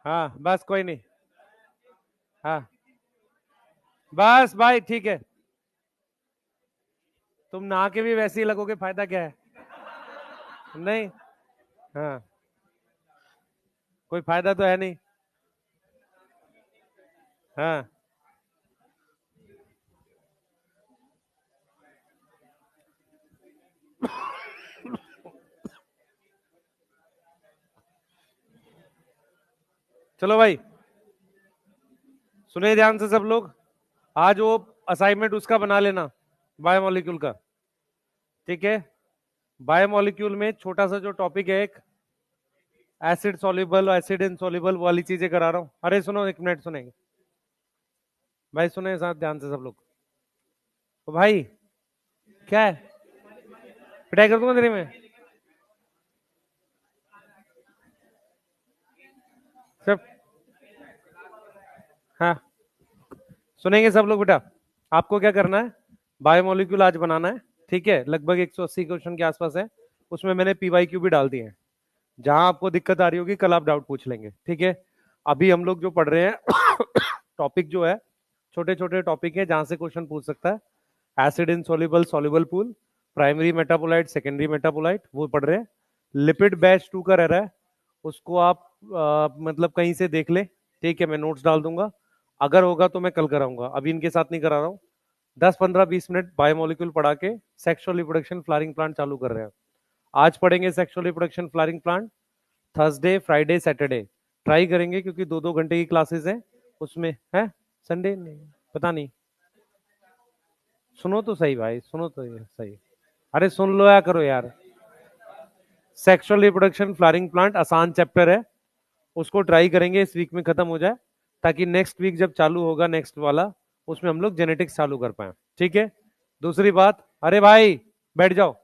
हाँ बस कोई नहीं। हाँ बस भाई ठीक है। तुम नहा के भी वैसे ही लगोगे, फायदा क्या है? नहीं। हाँ, कोई फायदा तो है नहीं। हाँ चलो भाई, सुने ध्यान से सब लोग। आज वो असाइनमेंट उसका बना लेना, बायोमोलिक्यूल का। ठीक है। बायोमोलिक्यूल में छोटा सा जो टॉपिक है, एक एसिड सॉल्युबल, एसिड इनसॉल्युबल वाली चीजें करा रहा हूँ। अरे सुनो, एक मिनट सुनेंगे भाई, सुने साथ ध्यान से सब लोग। तो भाई क्या है, पिटाई कर दूंगा तेरे में सब। हाँ, सुनेंगे सब लोग बेटा। आपको क्या करना है, बायोमोलिक्यूल आज बनाना है। ठीक है, लगभग 180 क्वेश्चन के आसपास है। उसमें मैंने पीवाईक्यू भी डाल दिए हैं। जहां आपको दिक्कत आ रही होगी कल आप डाउट पूछ लेंगे। ठीक है। अभी हम लोग जो पढ़ रहे हैं टॉपिक जो है, छोटे छोटे टॉपिक है जहां से क्वेश्चन पूछ सकता है। Acid in soluble, soluble pool, primary metabolite, secondary metabolite, वो पढ़ रहे हैं। लिपिड बैच 2 का रह रहा है, उसको आप मतलब कहीं से देख ले। ठीक है, मैं नोट्स डाल दूंगा। अगर होगा तो मैं कल कराऊंगा, अभी इनके साथ नहीं करा रहा हूँ। 10 15 20 मिनट बायोमोलिक्यूल पढ़ा के सेक्सुअल रिप्रोडक्शन फ्लावरिंग प्लांट चालू कर रहे हैं। आज पढ़ेंगे sexual reproduction flowering plant. Thursday Friday Saturday try करेंगे, क्योंकि 2 2 घंटे की क्लासेस हैं उसमें। है संडे नहीं, पता नहीं। सुनो तो सही भाई, सुनो तो ये सही। अरे सुन लो या करो यार। सेक्सुअल रिप्रोडक्शन फ्लावरिंग प्लांट आसान चैप्टर है, उसको ट्राई करेंगे इस वीक में खत्म हो जाए, ताकि नेक्स्ट वीक जब चालू होगा नेक्स्ट वाला, उसमें हम लोग जेनेटिक्स चालू कर पाए। ठीक है। दूसरी बात, अरे भाई बैठ जाओ।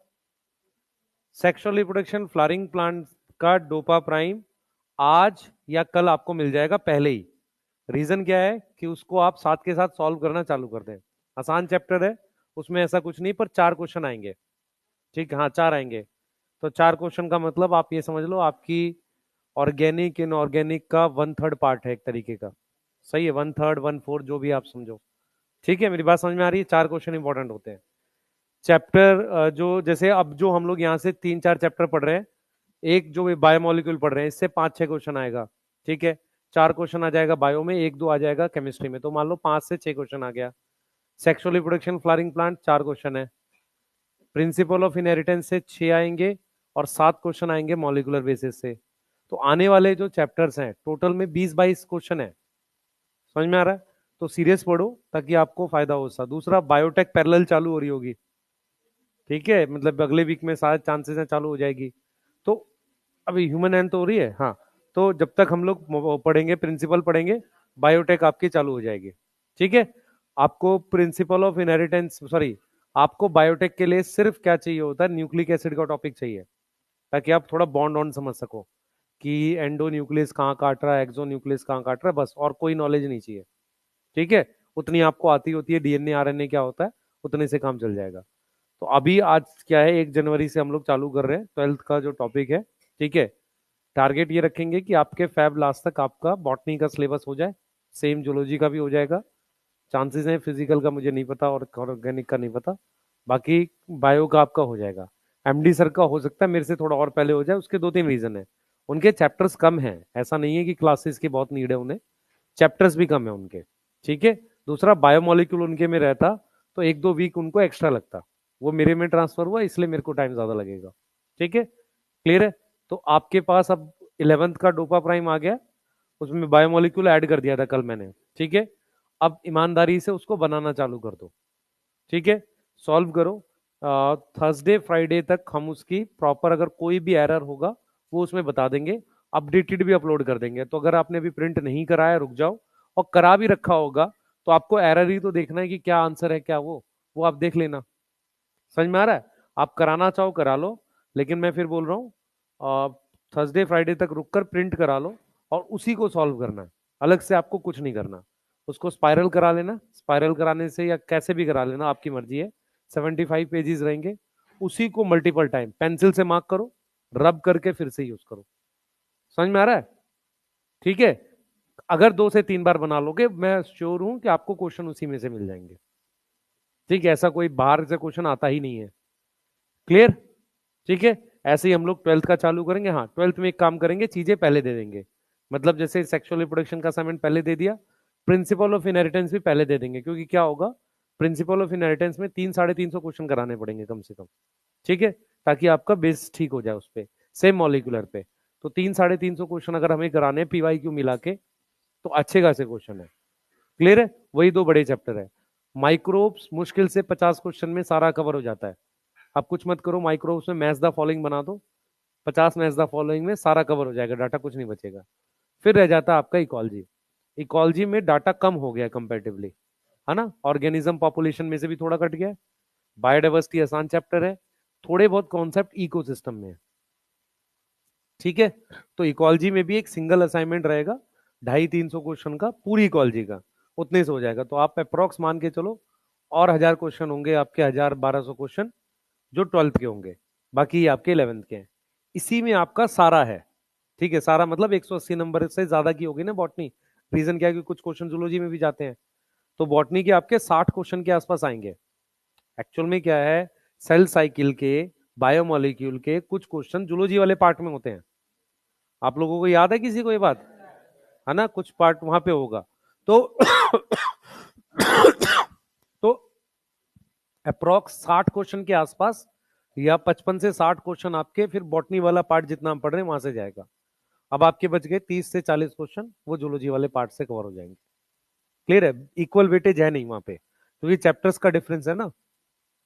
सेक्सुअल रिप्रोडक्शन फ्लावरिंग प्लांट का डोपा प्राइम आज या कल आपको मिल जाएगा पहले ही। रीजन क्या है कि उसको आप साथ के साथ सॉल्व करना चालू कर दें। आसान चैप्टर है, उसमें ऐसा कुछ नहीं, पर 4 क्वेश्चन आएंगे। ठीक, हाँ 4 आएंगे। तो 4 क्वेश्चन का मतलब आप ये समझ लो, आपकी ऑर्गेनिक इनऑर्गेनिक का 1/3 पार्ट है एक तरीके का। सही है, 1/3 1/4 जो भी आप समझो। ठीक है, मेरी बात समझ में आ रही है? 4 क्वेश्चन इंपॉर्टेंट होते हैं। चैप्टर जो जैसे अब जो हम लोग यहाँ से 3 4 चैप्टर पढ़ रहे हैं, एक जो बायोमोलिक्यूल पढ़ रहे हैं, इससे 5 6 क्वेश्चन आएगा। ठीक है। 4 क्वेश्चन आ जाएगा बायो में, 1 2 आ जाएगा केमिस्ट्री में, तो मान लो 5 से 6 क्वेश्चन आ गया। Sexual reproduction flowering plant 4 question है। प्रिंसिपल ऑफ इनहेरिटेंस से 6 आएंगे, और 7 क्वेश्चन आएंगे मॉलिकुलर बेसिस से। तो आने वाले जो चैप्टर्स हैं टोटल में 20 22 क्वेश्चन है। समझ में आ रहा है? तो सीरियस पढ़ो ताकि आपको फायदा हो। सा दूसरा, बायोटेक पैरेलल चालू हो रही होगी। ठीक है, मतलब अगले वीक में सारे चांसेस हैं चालू हो जाएगी। तो अभी ह्यूमन एंड तो हो रही है, हाँ। तो जब तक हम लोग पढ़ेंगे, प्रिंसिपल पढ़ेंगे, बायोटेक आपकी चालू हो जाएगी। ठीक है। आपको प्रिंसिपल ऑफ इनहेरिटेंस, सॉरी, आपको बायोटेक के लिए सिर्फ क्या चाहिए होता है, न्यूक्लिक एसिड का टॉपिक चाहिए, ताकि आप थोड़ा बॉन्ड ऑन समझ सको कि एंडो न्यूक्लियस कहाँ काट रहा है, एक्सो न्यूक्लियस कहाँ काट रहा है, बस और कोई नॉलेज नहीं चाहिए। ठीक है। उतनी आपको आती होती है, डीएनए आरएनए क्या होता है, उतने से काम चल जाएगा। तो अभी आज क्या है, 1 जनवरी से हम लोग चालू कर रहे हैं 12th का जो टॉपिक है। ठीक है। टारगेट ये रखेंगे कि आपके फैब लास्ट तक आपका बॉटनी का सिलेबस हो जाए, सेम जूलॉजी का भी हो जाएगा। चांसेस हैं फिजिकल का मुझे नहीं पता, और ऑर्गेनिक का नहीं पता। बाकी बायो का आपका हो जाएगा। एमडी सर का हो सकता है मेरे से थोड़ा और पहले हो जाए, उसके 2 3 रीजन है। उनके चैप्टर्स कम हैं, ऐसा नहीं है कि क्लासेस की बहुत नीड है उन्हें, चैप्टर्स भी कम है उनके। ठीक है। दूसरा, बायोमोलिक्यूल उनके में रहता तो 1 2 वीक उनको एक्स्ट्रा लगता। वो मेरे में ट्रांसफर हुआ, इसलिए मेरे को टाइम ज्यादा लगेगा। ठीक है, क्लियर है? तो आपके पास अब 11th का डोपा प्राइम आ गया, उसमें बायोमोलिक्यूल ऐड कर दिया था कल मैंने। ठीक है। अब ईमानदारी से उसको बनाना चालू कर दो। ठीक है, सॉल्व करो। थर्सडे फ्राइडे तक हम उसकी प्रॉपर, अगर कोई भी एरर होगा वो उसमें बता देंगे, अपडेटेड भी अपलोड कर देंगे। तो अगर आपने अभी प्रिंट नहीं कराया, रुक जाओ, और करा भी रखा होगा तो आपको एरर ही तो देखना है कि क्या आंसर है, क्या वो आप देख लेना। समझ में आ रहा है? आप कराना चाहो करा लो, लेकिन मैं फिर बोल रहा हूँ थर्सडे फ्राइडे तक रुक कर प्रिंट करा लो, और उसी को सॉल्व करना है। अलग से आपको कुछ नहीं करना। उसको स्पाइरल करा लेना, स्पाइरल कराने से या कैसे भी करा लेना, आपकी मर्जी है। 75 पेजेस रहेंगे, उसी को मल्टीपल टाइम पेंसिल से मार्क करो, रब करके फिर से यूज करो। समझ में आ रहा है? ठीक है। अगर 2 से 3 बार बना लोगे मैं श्योर हूं कि आपको क्वेश्चन उसी में से मिल जाएंगे। ठीक है, ऐसा कोई बाहर से क्वेश्चन आता ही नहीं है। क्लियर? ठीक है, ऐसे ही हम लोग 12th का चालू करेंगे। हाँ, 12th में एक काम करेंगे, चीजें पहले दे देंगे। मतलब जैसे सेक्सुअल रिप्रोडक्शन का असाइनमेंट पहले दे दिया, प्रिंसिपल ऑफ इनहेरिटेंस भी पहले दे देंगे, क्योंकि क्या होगा, प्रिंसिपल ऑफ इनहेरिटेंस में 300-350 क्वेश्चन कराने पड़ेंगे कम से कम। ठीक है, ताकि आपका बेस ठीक हो जाए उस पर, सेम मॉलिक्यूलर पे। तो 300-350 क्वेश्चन अगर हमें कराने PYQ मिला के, तो अच्छे खासे क्वेश्चन है। क्लियर है? वही 2 बड़े चैप्टर है। माइक्रोब्स मुश्किल से 50 क्वेश्चन में सारा कवर हो जाता है। आप कुछ मत करो, माइक्रोब्स में मैच द फॉलोइंग बना दो, 50 मैच द फॉलोइंग में सारा कवर हो जाएगा, डाटा कुछ नहीं बचेगा। फिर रह जाता है आपका इकोलॉजी। इकोलॉजी में डाटा कम हो गया कंपेरेटिवली, है ना, ऑर्गेनिज्म पॉपुलेशन में से भी थोड़ा कट गया। बायोडाइवर्सिटी आसान चैप्टर है, थोड़े बहुत कॉन्सेप्ट इकोसिस्टम में है। ठीक है, तो इकोलॉजी में भी एक सिंगल असाइनमेंट रहेगा 250-300 क्वेश्चन का, पूरी इकोलॉजी का, उतने से हो जाएगा। तो आप अप्रोक्स मान के चलो, और 1000 क्वेश्चन होंगे आपके, 1000-1200 क्वेश्चन जो 12th के होंगे, बाकी आपके 11th के हैं। इसी में आपका सारा है। ठीक है, सारा मतलब 180 नंबर से ज्यादा की होगी ना बॉटनी। रीजन क्या है कि कुछ क्वेश्चन जूलॉजी में भी जाते हैं, तो बॉटनी के आपके 60 क्वेश्चन के आसपास आएंगे। एक्चुअल में क्या है, सेल साइकिल के, बायोमोलिक्यूल के कुछ क्वेश्चन जूलॉजी वाले पार्ट में होते हैं। आप लोगों को याद है किसी को ये बात, है ना, कुछ पार्ट वहां पे होगा। तो तो अप्रोक्स 60 क्वेश्चन के आसपास, या 55 से 60 क्वेश्चन आपके फिर बॉटनी वाला पार्ट जितना हम पढ़ रहे हैं वहां से जाएगा। अब आपके बच गए 30 से 40 क्वेश्चन, वो जूलॉजी वाले पार्ट से कवर हो जाएंगे। क्लियर है? इक्वल वेटेज है नहीं वहां पे, क्योंकि चैप्टर्स का डिफरेंस है ना।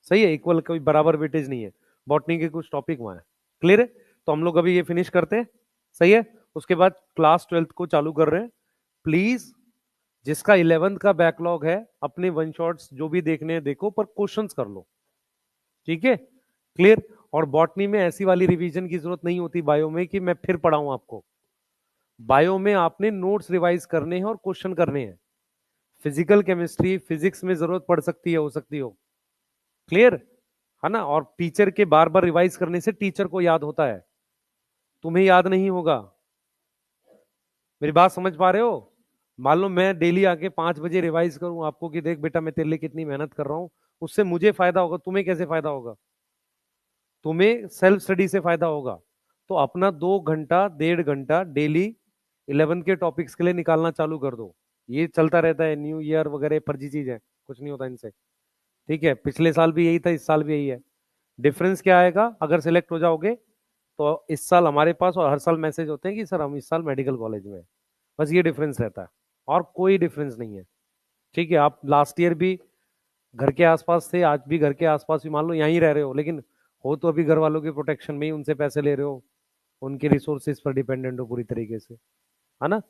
सही है, इक्वल कोई बराबर वेटेज नहीं है, बॉटनी के कुछ टॉपिक वहां है। क्लियर है? तो हम लोग अभी ये फिनिश करते हैं। सही है, उसके बाद क्लास 12th को चालू कर रहे हैं। प्लीज जिसका 11th का बैकलॉग है, अपने वन शॉट्स जो भी देखने हैं देखो, पर क्वेश्चंस कर लो। ठीक है, क्लियर? और बॉटनी में ऐसी वाली रिवीजन की जरूरत नहीं होती बायो में कि मैं फिर पढ़ाऊं आपको। बायो में आपने नोट्स रिवाइज करने हैं और क्वेश्चन करने हैं। फिजिकल केमिस्ट्री, फिजिक्स में जरूरत पड़ सकती है, हो सकती हो। क्लियर है ना? और टीचर के बार बार रिवाइज करने से टीचर को याद होता है, तुम्हें याद नहीं होगा। मेरी बात समझ पा रहे हो? मान लो मैं डेली आके 5 बजे रिवाइज करूं आपको कि देख बेटा मैं तेरे लिए कितनी मेहनत कर रहा हूं, उससे मुझे फायदा होगा, तुम्हें कैसे फायदा होगा? तुम्हें सेल्फ स्टडी से फायदा होगा। तो अपना 2 घंटा 1.5 घंटा डेली 11 के टॉपिक्स के लिए निकालना चालू कर दो। ये चलता रहता है, न्यू ईयर वगैरह फर्जी चीज है, कुछ नहीं होता इनसे। ठीक है, पिछले साल भी यही था, इस साल भी यही है। डिफरेंस क्या आएगा अगर सिलेक्ट हो जाओगे, तो इस साल हमारे पास और हर साल मैसेज होते हैं कि सर हम इस साल मेडिकल कॉलेज में हैं। बस ये डिफरेंस रहता है, और कोई डिफरेंस नहीं है। ठीक है, आप लास्ट ईयर भी घर के आसपास थे, आज भी घर के आसपास भी मान लो यहीं रह रहे हो, लेकिन हो तो अभी घर वालों के प्रोटेक्शन में ही उनसे पैसे ले रहे हो, उनके रिसोर्सेज पर डिपेंडेंट हो पूरी तरीके से, है ना।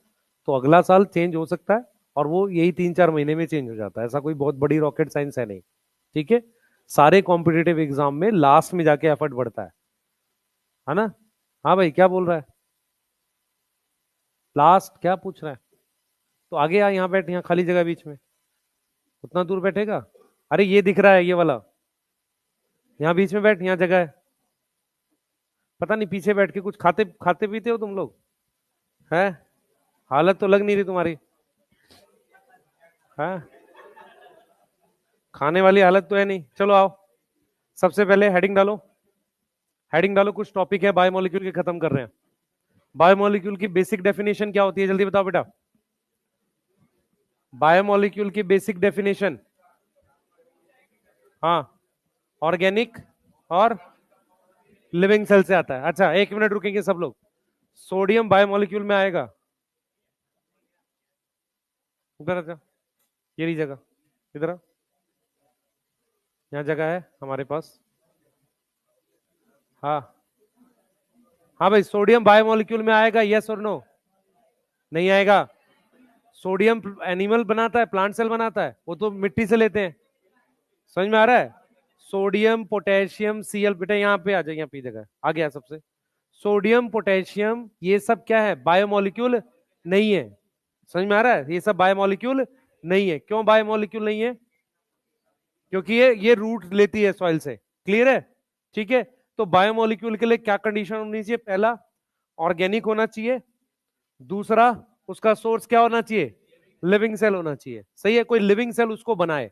तो अगला साल चेंज हो सकता है, और वो यही 3-4 महीने में चेंज हो जाता है, ऐसा कोई बहुत बड़ी रॉकेट साइंस है नहीं। ठीक है, सारे कॉम्पिटेटिव एग्जाम में लास्ट में जाके एफर्ट बढ़ता है ना। हाँ भाई, क्या बोल रहा है? लास्ट क्या पूछ रहा है? तो आगे आ, यहाँ बैठ, यहाँ खाली जगह बीच में, उतना दूर बैठेगा? अरे ये दिख रहा है, ये वाला, यहाँ बीच में बैठ, यहाँ जगह है। पता नहीं पीछे बैठ के कुछ खाते खाते पीते हो तुम लोग, है? हालत तो लग नहीं रही तुम्हारी, है? खाने वाली हालत तो है नहीं। चलो आओ, सबसे पहले हेडिंग डालो, हेडिंग डालो, कुछ टॉपिक है बायोमोलिक्यूल के खत्म कर रहे हैं। बायोमोलिक्यूल की बेसिक डेफिनेशन क्या होती है, जल्दी बताओ बेटा। बायोमोलिक्यूल की बेसिक डेफिनेशन, हाँ, ऑर्गेनिक और लिविंग सेल से आता है। अच्छा 1 मिनट रुकेंगे सब लोग। सोडियम बायोमोलिक्यूल में आएगा, उधर आजा, ये रही जगह, इधर आ, यहाँ जगह है हमारे पास। हाँ हाँ भाई, सोडियम बायोमोलिक्यूल में आएगा, यस और नो? नहीं आएगा। सोडियम एनिमल बनाता है, प्लांट सेल बनाता है, वो तो मिट्टी से लेते हैं। समझ में आ रहा है? सोडियम पोटेशियम Cl, बेटा यहाँ पे आ जाए, यहाँ पे जगह आ गया सबसे। सोडियम पोटेशियम ये सब क्या है, बायोमोलिक्यूल नहीं है। समझ में आ रहा है? ये सब बायोमोलिक्यूल नहीं है। क्यों बायोमोलिक्यूल नहीं है? क्योंकि ये रूट लेती है सॉइल से। क्लियर है? ठीक है, तो बायोमोलिक्यूल के लिए क्या कंडीशन होनी चाहिए? पहला, ऑर्गेनिक होना चाहिए। दूसरा, उसका सोर्स क्या होना चाहिए? लिविंग सेल होना चाहिए। सही है, कोई लिविंग सेल उसको बनाए,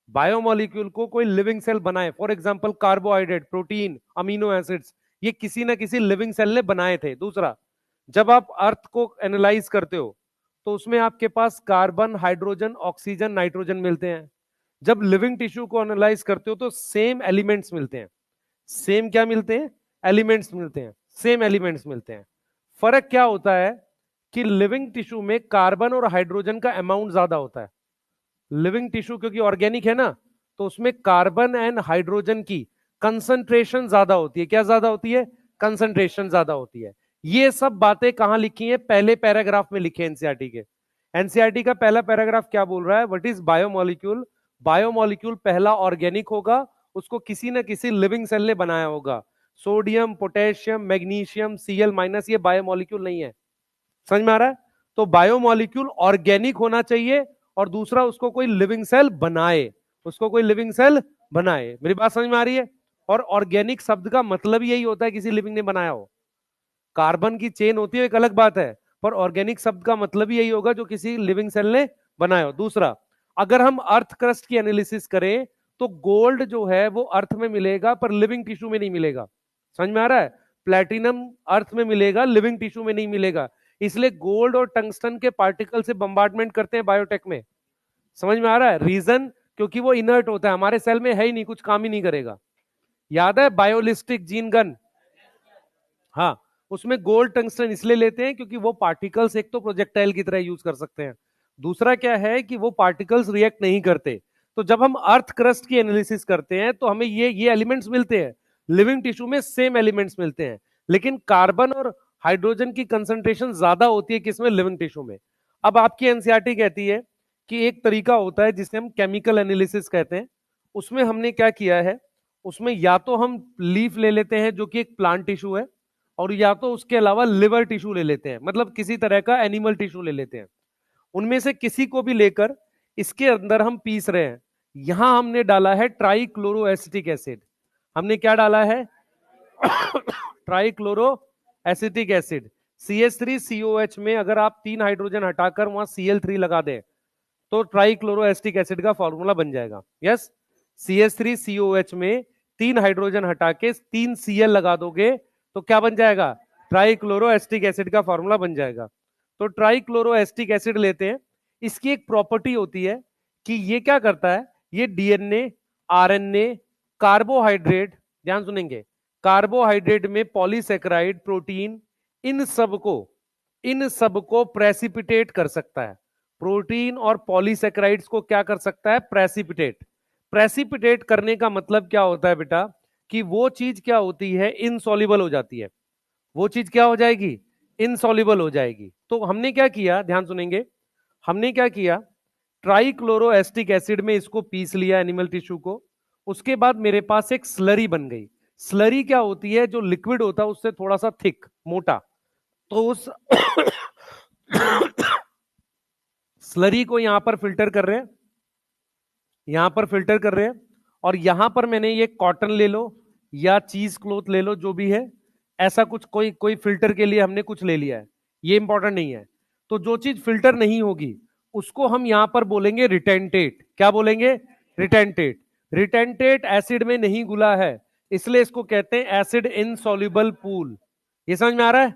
बायोमोलिक्यूल को कोई लिविंग सेल बनाए। For example carbohydrate, protein, amino acids, ये किसी ना किसी लिविंग सेल ने बनाए थे। दूसरा, जब आप अर्थ को एनालाइज करते हो तो उसमें आपके पास कार्बन, हाइड्रोजन, ऑक्सीजन, नाइट्रोजन मिलते हैं। जब लिविंग टिश्यू को एनालाइज करते हो तो सेम एलिमेंट्स मिलते हैं। सेम क्या मिलते हैं? एलिमेंट्स मिलते हैं, सेम एलिमेंट्स मिलते हैं। फर्क क्या होता है कि लिविंग टिश्यू में कार्बन और हाइड्रोजन का अमाउंट ज्यादा होता है। लिविंग टिश्यू क्योंकि ऑर्गेनिक है ना, तो उसमें कार्बन एंड हाइड्रोजन की कंसंट्रेशन ज्यादा होती है। क्या ज्यादा होती है? कंसंट्रेशन ज्यादा होती है। ये सब बातें कहां लिखी हैं? पहले पैराग्राफ में लिखे एनसीईआरटी के। एनसीईआरटी का पहला पैराग्राफ क्या बोल रहा है? What is biomolecule? बायोमोलिक्यूल पहला ऑर्गेनिक होगा, उसको किसी ना किसी लिविंग सेल ने बनाया होगा। Sodium, potassium, magnesium, Cl minus, ये बायोमोलिक्यूल नहीं है। समझ में आ रहा है? तो बायोमोलिक्यूल ऑर्गेनिक होना चाहिए, और दूसरा उसको कोई लिविंग सेल बनाए, उसको कोई लिविंग सेल बनाए। मेरी बात समझ में आ रही है? और ऑर्गेनिक शब्द का मतलब यही होता है किसी लिविंग ने बनाया हो। कार्बन की चेन होती है एक अलग बात है, पर ऑर्गेनिक शब्द का मतलब यही होगा जो किसी लिविंग सेल ने बनाया हो। दूसरा, अगर हम अर्थ क्रस्ट की एनालिसिस करें तो गोल्ड जो है वो अर्थ में मिलेगा पर लिविंग टिश्यू में नहीं मिलेगा। समझ में आ रहा है? प्लेटिनम अर्थ में मिलेगा, लिविंग टिश्यू में नहीं मिलेगा। इसलिए गोल्ड और टंगस्टन के पार्टिकल से बम्बार्डमेंट करते हैं बायोटेक में। समझ में आ रहा है? रीजन, क्योंकि वो इनर्ट होता है, हमारे सेल में है ही नहीं, कुछ काम ही नहीं करेगा। याद है बायोलिस्टिक जीन गन? हाँ, उसमें गोल्ड टंगस्टन इसलिए लेते हैं क्योंकि वो पार्टिकल्स एक तो प्रोजेक्टाइल की तरह यूज कर सकते हैं, दूसरा क्या है कि वो पार्टिकल्स रिएक्ट नहीं करते। तो जब हम अर्थ क्रस्ट की एनालिसिस करते हैं तो हमें ये एलिमेंट्स मिलते हैं। लिविंग टिश्यू में सेम एलिमेंट्स मिलते हैं, लेकिन कार्बन और हाइड्रोजन की कंसंट्रेशन ज्यादा होती है किसमें? लिविंग टिश्यू में। अब आपकी एनसीईआरटी कहती है कि एक तरीका होता है जिसे हम केमिकल एनालिसिस कहते हैं। उसमें हमने क्या किया है, उसमें या तो हम लीफ ले लेते हैं जो कि एक प्लांट टिश्यू है, और या तो उसके अलावा लिवर टिश्यू ले लेते हैं, मतलब किसी तरह का एनिमल टिश्यू ले लेते हैं। उनमें से किसी को भी लेकर इसके अंदर हम पीस रहे हैं। यहां हमने डाला है ट्राइक्लोरो एसिटिक एसिड। हमने क्या डाला है? Trichloro acetic acid. CH3COH में अगर आप 3 हाइड्रोजन हटाकर वहां Cl3 लगा दें तो ट्राइक्लोरो एसिटिक एसिड का फॉर्मूला बन जाएगा। यस, CH3COH में 3 हाइड्रोजन हटा के 3 Cl लगा दोगे तो क्या बन जाएगा? ट्राइक्लोरो एसिटिक एसिड का फॉर्मूला बन जाएगा। तो ट्राइक्लोरो एसिटिक एसिड लेते हैं। इसकी एक प्रॉपर्टी होती है कि ये क्या करता है, ये डीएनए, आरएनए, कार्बोहाइड्रेट, ध्यान सुनेंगे, कार्बोहाइड्रेट में पॉलीसेकेराइड, प्रोटीन, इन सब को प्रेसिपिटेट कर सकता है। प्रोटीन और पॉलीसेकेराइड्स को क्या कर सकता है? प्रेसिपिटेट। प्रेसिपिटेट करने का मतलब क्या होता है बेटा? कि वो चीज क्या होती है? इनसॉल्युबल हो जाती है। वो चीज क्या हो जाएगी? इनसॉल्युबल हो जाएगी। तो हमने क्या किया, ध्यान सुनेंगे, हमने क्या किया, ट्राइक्लोरो एसिटिक एसिड में इसको पीस लिया एनिमल टिश्यू को। उसके बाद मेरे पास एक स्लरी बन गई। स्लरी क्या होती है? जो लिक्विड होता है उससे थोड़ा सा थिक, मोटा। तो उस स्लरी को यहां पर फिल्टर कर रहे हैं, यहां पर फिल्टर कर रहे हैं, और यहां पर मैंने ये कॉटन ले लो या चीज क्लोथ ले लो, जो भी है, ऐसा कुछ कोई कोई फिल्टर के लिए हमने कुछ ले लिया है, ये इंपॉर्टेंट नहीं है। तो जो चीज फिल्टर नहीं होगी उसको हम यहां पर बोलेंगे रिटेंटेट। क्या बोलेंगे? रिटेंटेट। रिटेंटेट एसिड में नहीं घुला है, इसलिए इसको कहते हैं एसिड इनसॉल्युबल पूल। ये समझ में आ रहा है?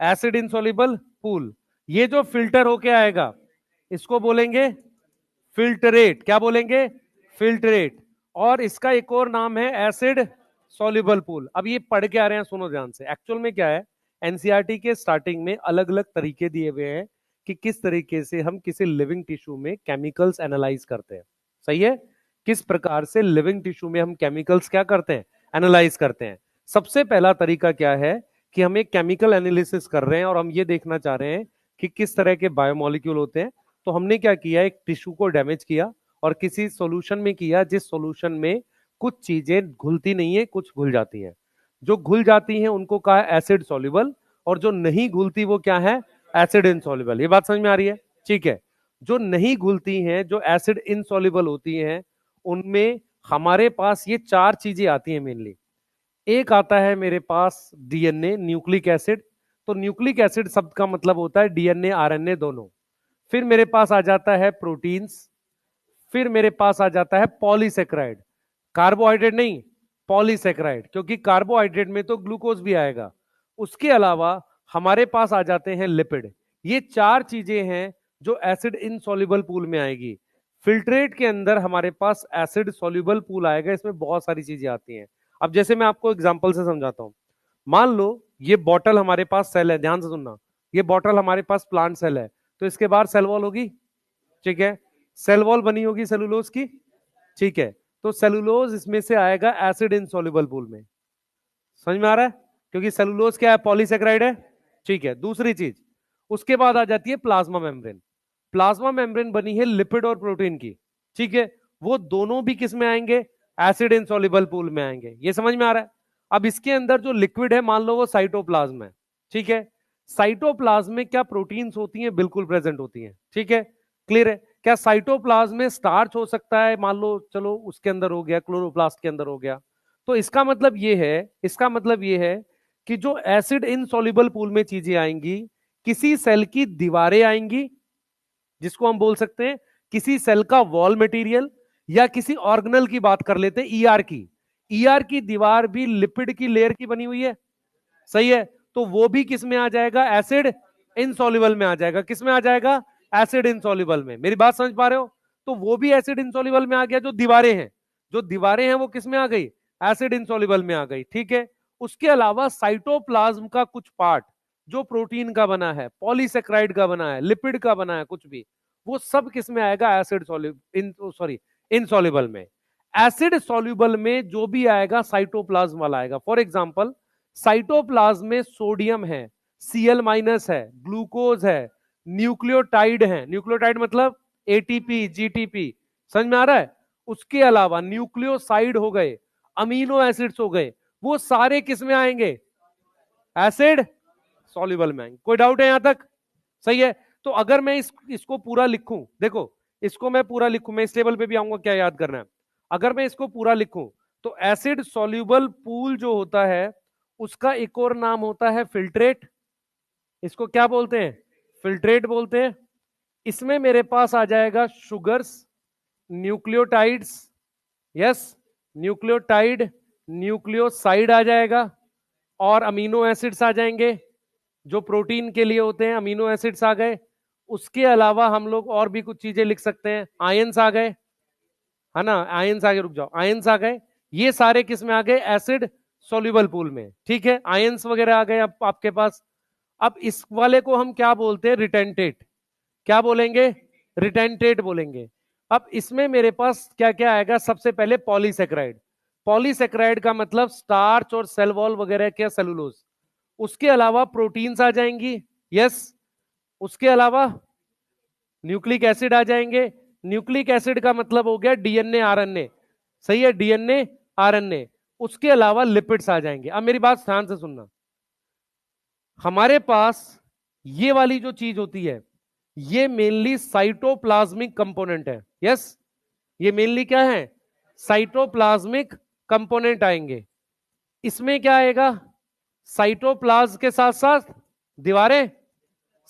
Acid insoluble pool. ये जो फिल्टर होके आएगा इसको बोलेंगे फिल्टरेट। क्या बोलेंगे? फिल्टरेट। और इसका एक और नाम है एसिड सॉल्युबल पूल। अब ये पढ़ के आ रहे हैं, सुनो ध्यान से। एक्चुअल में क्या है, एनसीईआरटी के स्टार्टिंग में अलग अलग तरीके दिए हुए हैं कि किस तरीके से हम किसी लिविंग टिश्यू में केमिकल्स एनालाइज करते हैं। सही है? किस प्रकार से लिविंग टिश्यू में हम केमिकल्स क्या करते हैं? एनालाइज करते हैं। सबसे पहला तरीका क्या है कि हम एक केमिकल एनालिसिस कर रहे हैं और हम ये देखना चाह रहे हैं कि किस तरह के बायोमोलिक्यूल होते हैं। तो हमने क्या किया, एक टिश्यू को डैमेज किया और किसी सॉल्यूशन में किया जिस सॉल्यूशन में कुछ चीजें घुलती नहीं है, कुछ घुल जाती हैं। जो घुल जाती हैं उनको कहा एसिड सॉल्युबल, और जो नहीं घुलती वो क्या है? Acid insoluble. ये बात समझ में आ रही है? ठीक है। जो नहीं घुलती हैं, जो एसिड इनसॉल्युबल होती हैं, उनमें हमारे पास ये 4 चीजें आती हैं मेनली। एक आता है मेरे पास डीएनए, न्यूक्लिक एसिड। तो न्यूक्लिक एसिड शब्द का मतलब होता है डीएनए आरएनए दोनों। फिर मेरे पास आ जाता है प्रोटीन्स, फिर मेरे पास आ जाता है पॉलीसेक्राइड, कार्बोहाइड्रेट नहीं, पॉलीसेक्राइड, क्योंकि कार्बोहाइड्रेट में तो ग्लूकोज भी आएगा। उसके अलावा हमारे पास आ जाते हैं लिपिड। ये चार चीजें हैं जो एसिड इनसॉल्युबल पूल में आएगी। फिल्ट्रेट के अंदर हमारे पास एसिड सॉल्युबल पूल आएगा, इसमें बहुत सारी चीजें आती हैं। अब जैसे मैं आपको एग्जांपल से समझाता हूं, मान लो ये बॉटल हमारे पास सेल है, ध्यान से सुनना, ये बॉटल हमारे पास प्लांट सेल है, तो इसके बाहर सेल वॉल होगी, ठीक है, सेल वॉल बनी होगी सेलुलोज की, ठीक है, तो सेलुलोज इसमें से आएगा एसिड इनसॉल्युबल पूल में। समझ में आ रहा है? क्योंकि सेलुलोज क्या है, पॉलीसेक्राइड है, ठीक है। दूसरी चीज, उसके बाद आ जाती है प्लाज्मा मेम्ब्रेन। प्लाज्मा मेम्ब्रेन बनी है लिपिड और प्रोटीन की, ठीक है, वो दोनों भी किस में आएंगे, एसिड इनसॉल्युबल पूल में आएंगे। ये समझ में आ रहा है? अब इसके अंदर जो लिक्विड है, मान लो वो साइटोप्लाज्म है, ठीक है, साइटोप्लाज्म में क्या प्रोटीन्स होती हैं, बिल्कुल प्रेजेंट होती हैं, ठीक है, क्लियर है? क्या साइटोप्लाज्म में स्टार्च हो सकता है, मान लो चलो उसके अंदर हो गया, क्लोरोप्लास्ट के अंदर हो गया, तो इसका मतलब ये है, इसका मतलब ये है कि जो एसिड इनसॉल्युबल पूल में चीजें आएंगी, किसी सेल की दीवारें आएंगी, जिसको हम बोल सकते हैं किसी सेल का वॉल मटेरियल, या किसी ऑर्गेनल की बात कर लेते हैं, ईआर की, ईआर की दीवार भी लिपिड की लेयर की बनी हुई है, सही है, तो वो भी किस में आ जाएगा, एसिड इनसॉल्युबल में आ जाएगा। किस में आ जाएगा, एसिड इनसॉल्युबल में। मेरी बात समझ पा रहे हो? तो वो भी एसिड इनसॉल्युबल में आ गया। जो दीवारें हैं, जो दीवारें हैं वो किस में आ गई, एसिड इनसॉल्युबल में आ गई, ठीक है। उसके अलावा साइटोप्लाज्म का कुछ पार्ट जो प्रोटीन का बना है, पॉलीसेक्राइड का बना है, लिपिड का बना है, कुछ भी, वो सब किस में आएगा, एसिड सॉरी इनसॉल्युबल में। एसिड सॉल्युबल में जो भी आएगा साइटोप्लाज्म वाला आएगा। फॉर एग्जांपल, साइटोप्लाज्म में सोडियम है, सीएल माइनस है, ग्लूकोज है, न्यूक्लियोटाइड है, न्यूक्लियोटाइड मतलब एटीपी जीटीपी, समझ में आ रहा है? उसके अलावा न्यूक्लियोसाइड हो गए, अमीनो एसिड्स हो गए, वो सारे किस में आएंगे, एसिड सॉल्युबल में आएंगे। कोई डाउट है यहां तक? सही है। तो अगर मैं इसको पूरा लिखूं, देखो इसको मैं पूरा लिखूं, मैं इस टेबल पे भी आऊंगा, क्या याद करना है। अगर मैं इसको पूरा लिखूं तो एसिड सॉल्युबल पूल जो होता है उसका एक और नाम होता है फिल्ट्रेट। इसको क्या बोलते हैं, फिल्ट्रेट बोलते हैं। इसमें मेरे पास आ जाएगा sugars, nucleotides, yes, nucleotide, nucleoside आ जाएगा, और अमीनो एसिड्स आ जाएंगे, जो प्रोटीन के लिए होते हैं, अमीनो एसिड्स आ गए। उसके अलावा हम लोग और भी कुछ चीजें लिख सकते हैं, आयंस आ गए, है ना, आयंस आ गए, रुक जाओ, आयंस आ गए। ये सारे किस में आ गए, एसिड सॉल्युबल पूल में, ठीक है, आयंस वगैरह आ गए आपके पास। अब इस वाले को हम क्या बोलते हैं, रिटेंटेट। क्या बोलेंगे, रिटेंटेट बोलेंगे। अब इसमें मेरे पास क्या क्या आएगा, सबसे पहले पॉलीसेक्राइड। पॉलीसेक्राइड का मतलब स्टार्च और सेल वॉल वगैरह क्या, सेलुलोज। उसके अलावा प्रोटीन्स आ जाएंगी, यस। उसके अलावा न्यूक्लिक एसिड आ जाएंगे। न्यूक्लिक एसिड का मतलब हो गया डीएनए आरएनए, सही है, डीएनए आरएनए। उसके अलावा लिपिड्स आ जाएंगे। अब मेरी बात ध्यान से सुनना, हमारे पास ये वाली जो चीज होती है ये मेनली साइटोप्लाज्मिक कंपोनेंट है, यस, ये मेनली क्या है, साइटोप्लाज्मिक कंपोनेंट आएंगे। इसमें क्या आएगा, साइटोप्लाज्म के साथ साथ दीवारें,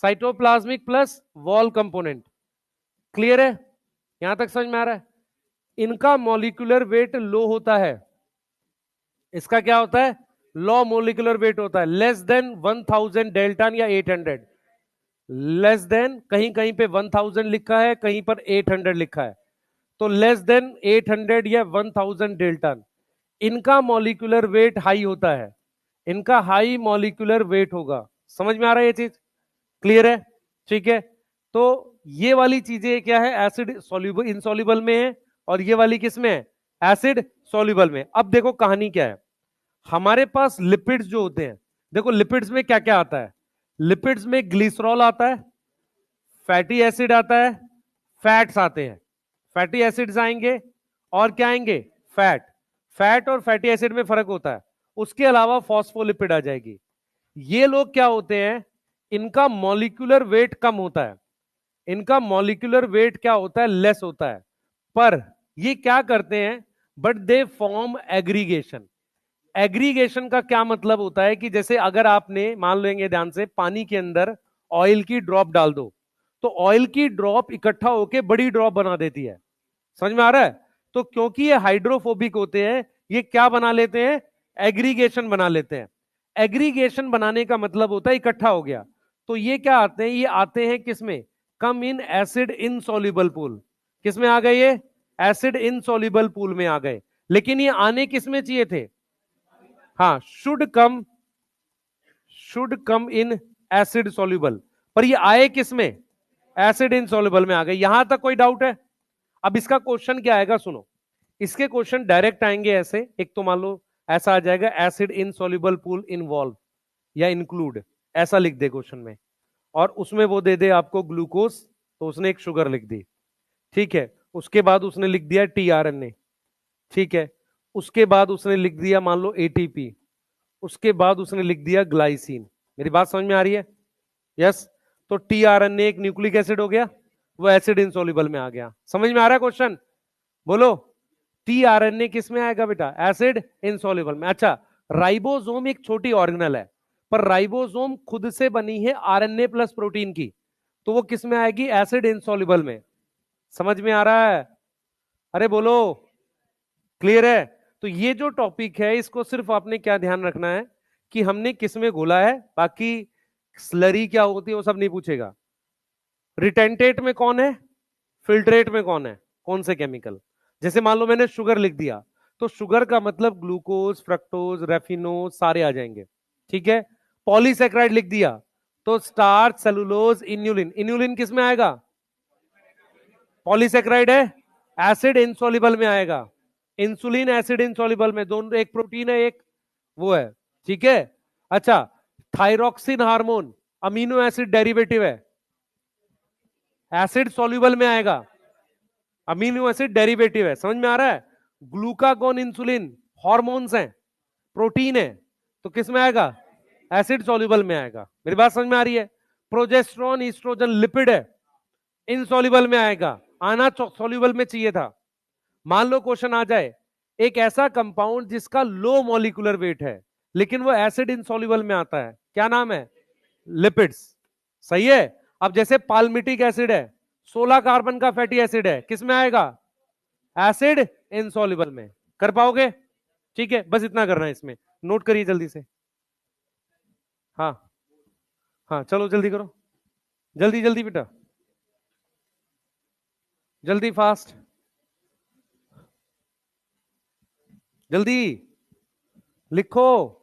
cytoplasmic plus wall component. Clear है? यहां तक समझ में आ रहा है? इनका मॉलिक्यूलर वेट लो होता है। इसका क्या होता है, लो मॉलिक्यूलर वेट होता है, लेस देन 1000 डेल्टन या 800। लेस देन, कहीं कहीं पे 1000 लिखा है, कहीं पर 800 लिखा है, तो लेस देन 800 या 1000 डेल्टन। इनका मॉलिक्यूलर वेट हाई होता है, इनका हाई मॉलिक्यूलर वेट होगा। समझ में आ रहा है ये चीज? क्लियर है? ठीक है। तो ये वाली चीजें क्या है, एसिड सॉल्युबल इनसॉल्युबल में है, और ये वाली किस में है, एसिड सॉल्युबल में। अब देखो कहानी क्या है, हमारे पास लिपिड्स जो होते हैं, देखो लिपिड्स में क्या क्या आता है, लिपिड्स में ग्लिसरॉल आता है, फैटी एसिड आता है, फैट्स आते हैं, फैटी एसिड्स आएंगे, और क्या आएंगे, फैट। फैट और फैटी एसिड में फर्क होता है। उसके अलावा फॉस्फोलिपिड आ जाएगी। ये लोग क्या होते हैं, इनका मॉलिक्यूलर वेट कम होता है, इनका मॉलिक्यूलर वेट क्या होता है, लेस होता है। पर ये क्या करते हैं, but they form aggregation. Aggregation का क्या मतलब होता है कि जैसे अगर आपने मान लेंगे ध्यान से पानी के अंदर ऑयल की ड्रॉप डाल दो, तो ऑयल की ड्रॉप इकट्ठा होके बड़ी ड्रॉप बना देती है। समझ में आ रहा है? तो क्योंकि ये हाइड्रोफोबिक होते हैं, ये क्या बना लेते हैं? एग्रीगेशन बना लेते हैं। एग्रीगेशन बनाने का मतलब होता है इकट्ठा हो गया। तो ये क्या आते हैं? ये आते हैं किसमें? कम इन एसिड इनसॉल्युबल पूल। किसमें आ गए ये? एसिड इनसॉल्युबल पूल में आ गए। लेकिन ये आने किसमें चाहिए थे? हाँ, should come in acid soluble, पर ये आए किसमें? एसिड इनसॉल्युबल में आ गए। यहां तक कोई डाउट है? अब इसका क्वेश्चन क्या आएगा, सुनो। इसके क्वेश्चन डायरेक्ट आएंगे ऐसे, एक तो मान लो ऐसा आ जाएगा, एसिड इनसॉल्युबल पूल इन्वॉल्व या इंक्लूड, ऐसा लिख दे क्वेश्चन में, और उसमें वो दे दे आपको ग्लूकोज, तो उसने एक शुगर लिख दी, ठीक है। उसके बाद उसने लिख दिया टीआरएनए, ठीक है। उसके बाद उसने लिख दिया मान लो एटीपी, उसके बाद उसने लिख दिया ग्लाइसिन। मेरी बात समझ में आ रही है? यस। तो टीआरएनए एक न्यूक्लिक एसिड हो गया, वो एसिड इनसॉल्युबल में आ गया। समझ में आ रहा है क्वेश्चन? बोलो। टीआरएनए किस में आएगा बेटा? एसिड इनसॉल्युबल में। अच्छा, राइबोसोम एक छोटी ऑर्गेनल है, पर राइबोसोम खुद से बनी है आरएनए प्लस प्रोटीन की, तो वो किस में आएगी? एसिड इनसॉल्युबल में। समझ में आ रहा है? अरे बोलो। क्लियर है? तो ये जो टॉपिक है इसको सिर्फ आपने क्या ध्यान रखना है कि हमने किस में घोला है, बाकी स्लरी क्या होती है वो सब नहीं पूछेगा। रिटेंटेट में कौन है, फिल्ट्रेट में कौन है, कौन से केमिकल। जैसे मान लो मैंने शुगर लिख दिया, तो शुगर का मतलब ग्लूकोज, फ्रक्टोज, रेफिनोज सारे आ जाएंगे, ठीक है। पॉलीसेक्राइड लिख दिया, तो स्टार्च, सेलुलोज, इन्यूलिन। इन्यूलिन किस में आएगा? पॉलीसेक्राइड है, एसिड इनसॉल्युबल में आएगा। इंसुलिन एसिड इनसॉल्युबल में, दोनों, एक प्रोटीन है एक वो है, ठीक है। अच्छा, thyroxine hormone amino acid derivative है, एसिड सॉल्युबल में आएगा, अमीनो एसिड डेरिवेटिव है। समझ में आ रहा है? ग्लूकागोन, इंसुलिन हॉर्मोन्स हैं, प्रोटीन है, तो किस में आएगा? एसिड सॉल्युबल में आएगा। मेरी बात समझ में आ रही है? प्रोजेस्ट्रॉन, ईस्ट्रोजन लिपिड है, इनसॉल्युबल में आएगा, आना सॉल्युबल में चाहिए था। मान लो क्वेश्चन आ जाए, एक ऐसा कंपाउंड जिसका लो मॉलिक्यूलर वेट है लेकिन वो एसिड इनसॉल्युबल में आता है, क्या नाम है? लिपिड्स। सही है। अब जैसे पाल्मिटिक एसिड है, 16 कार्बन का फैटी एसिड है, किस में आएगा? एसिड इनसॉल्युबल में। कर पाओगे? ठीक है, बस इतना करना है इसमें, नोट करिए जल्दी से। हाँ हाँ, चलो जल्दी करो, जल्दी जल्दी बेटा, जल्दी फास्ट, जल्दी लिखो।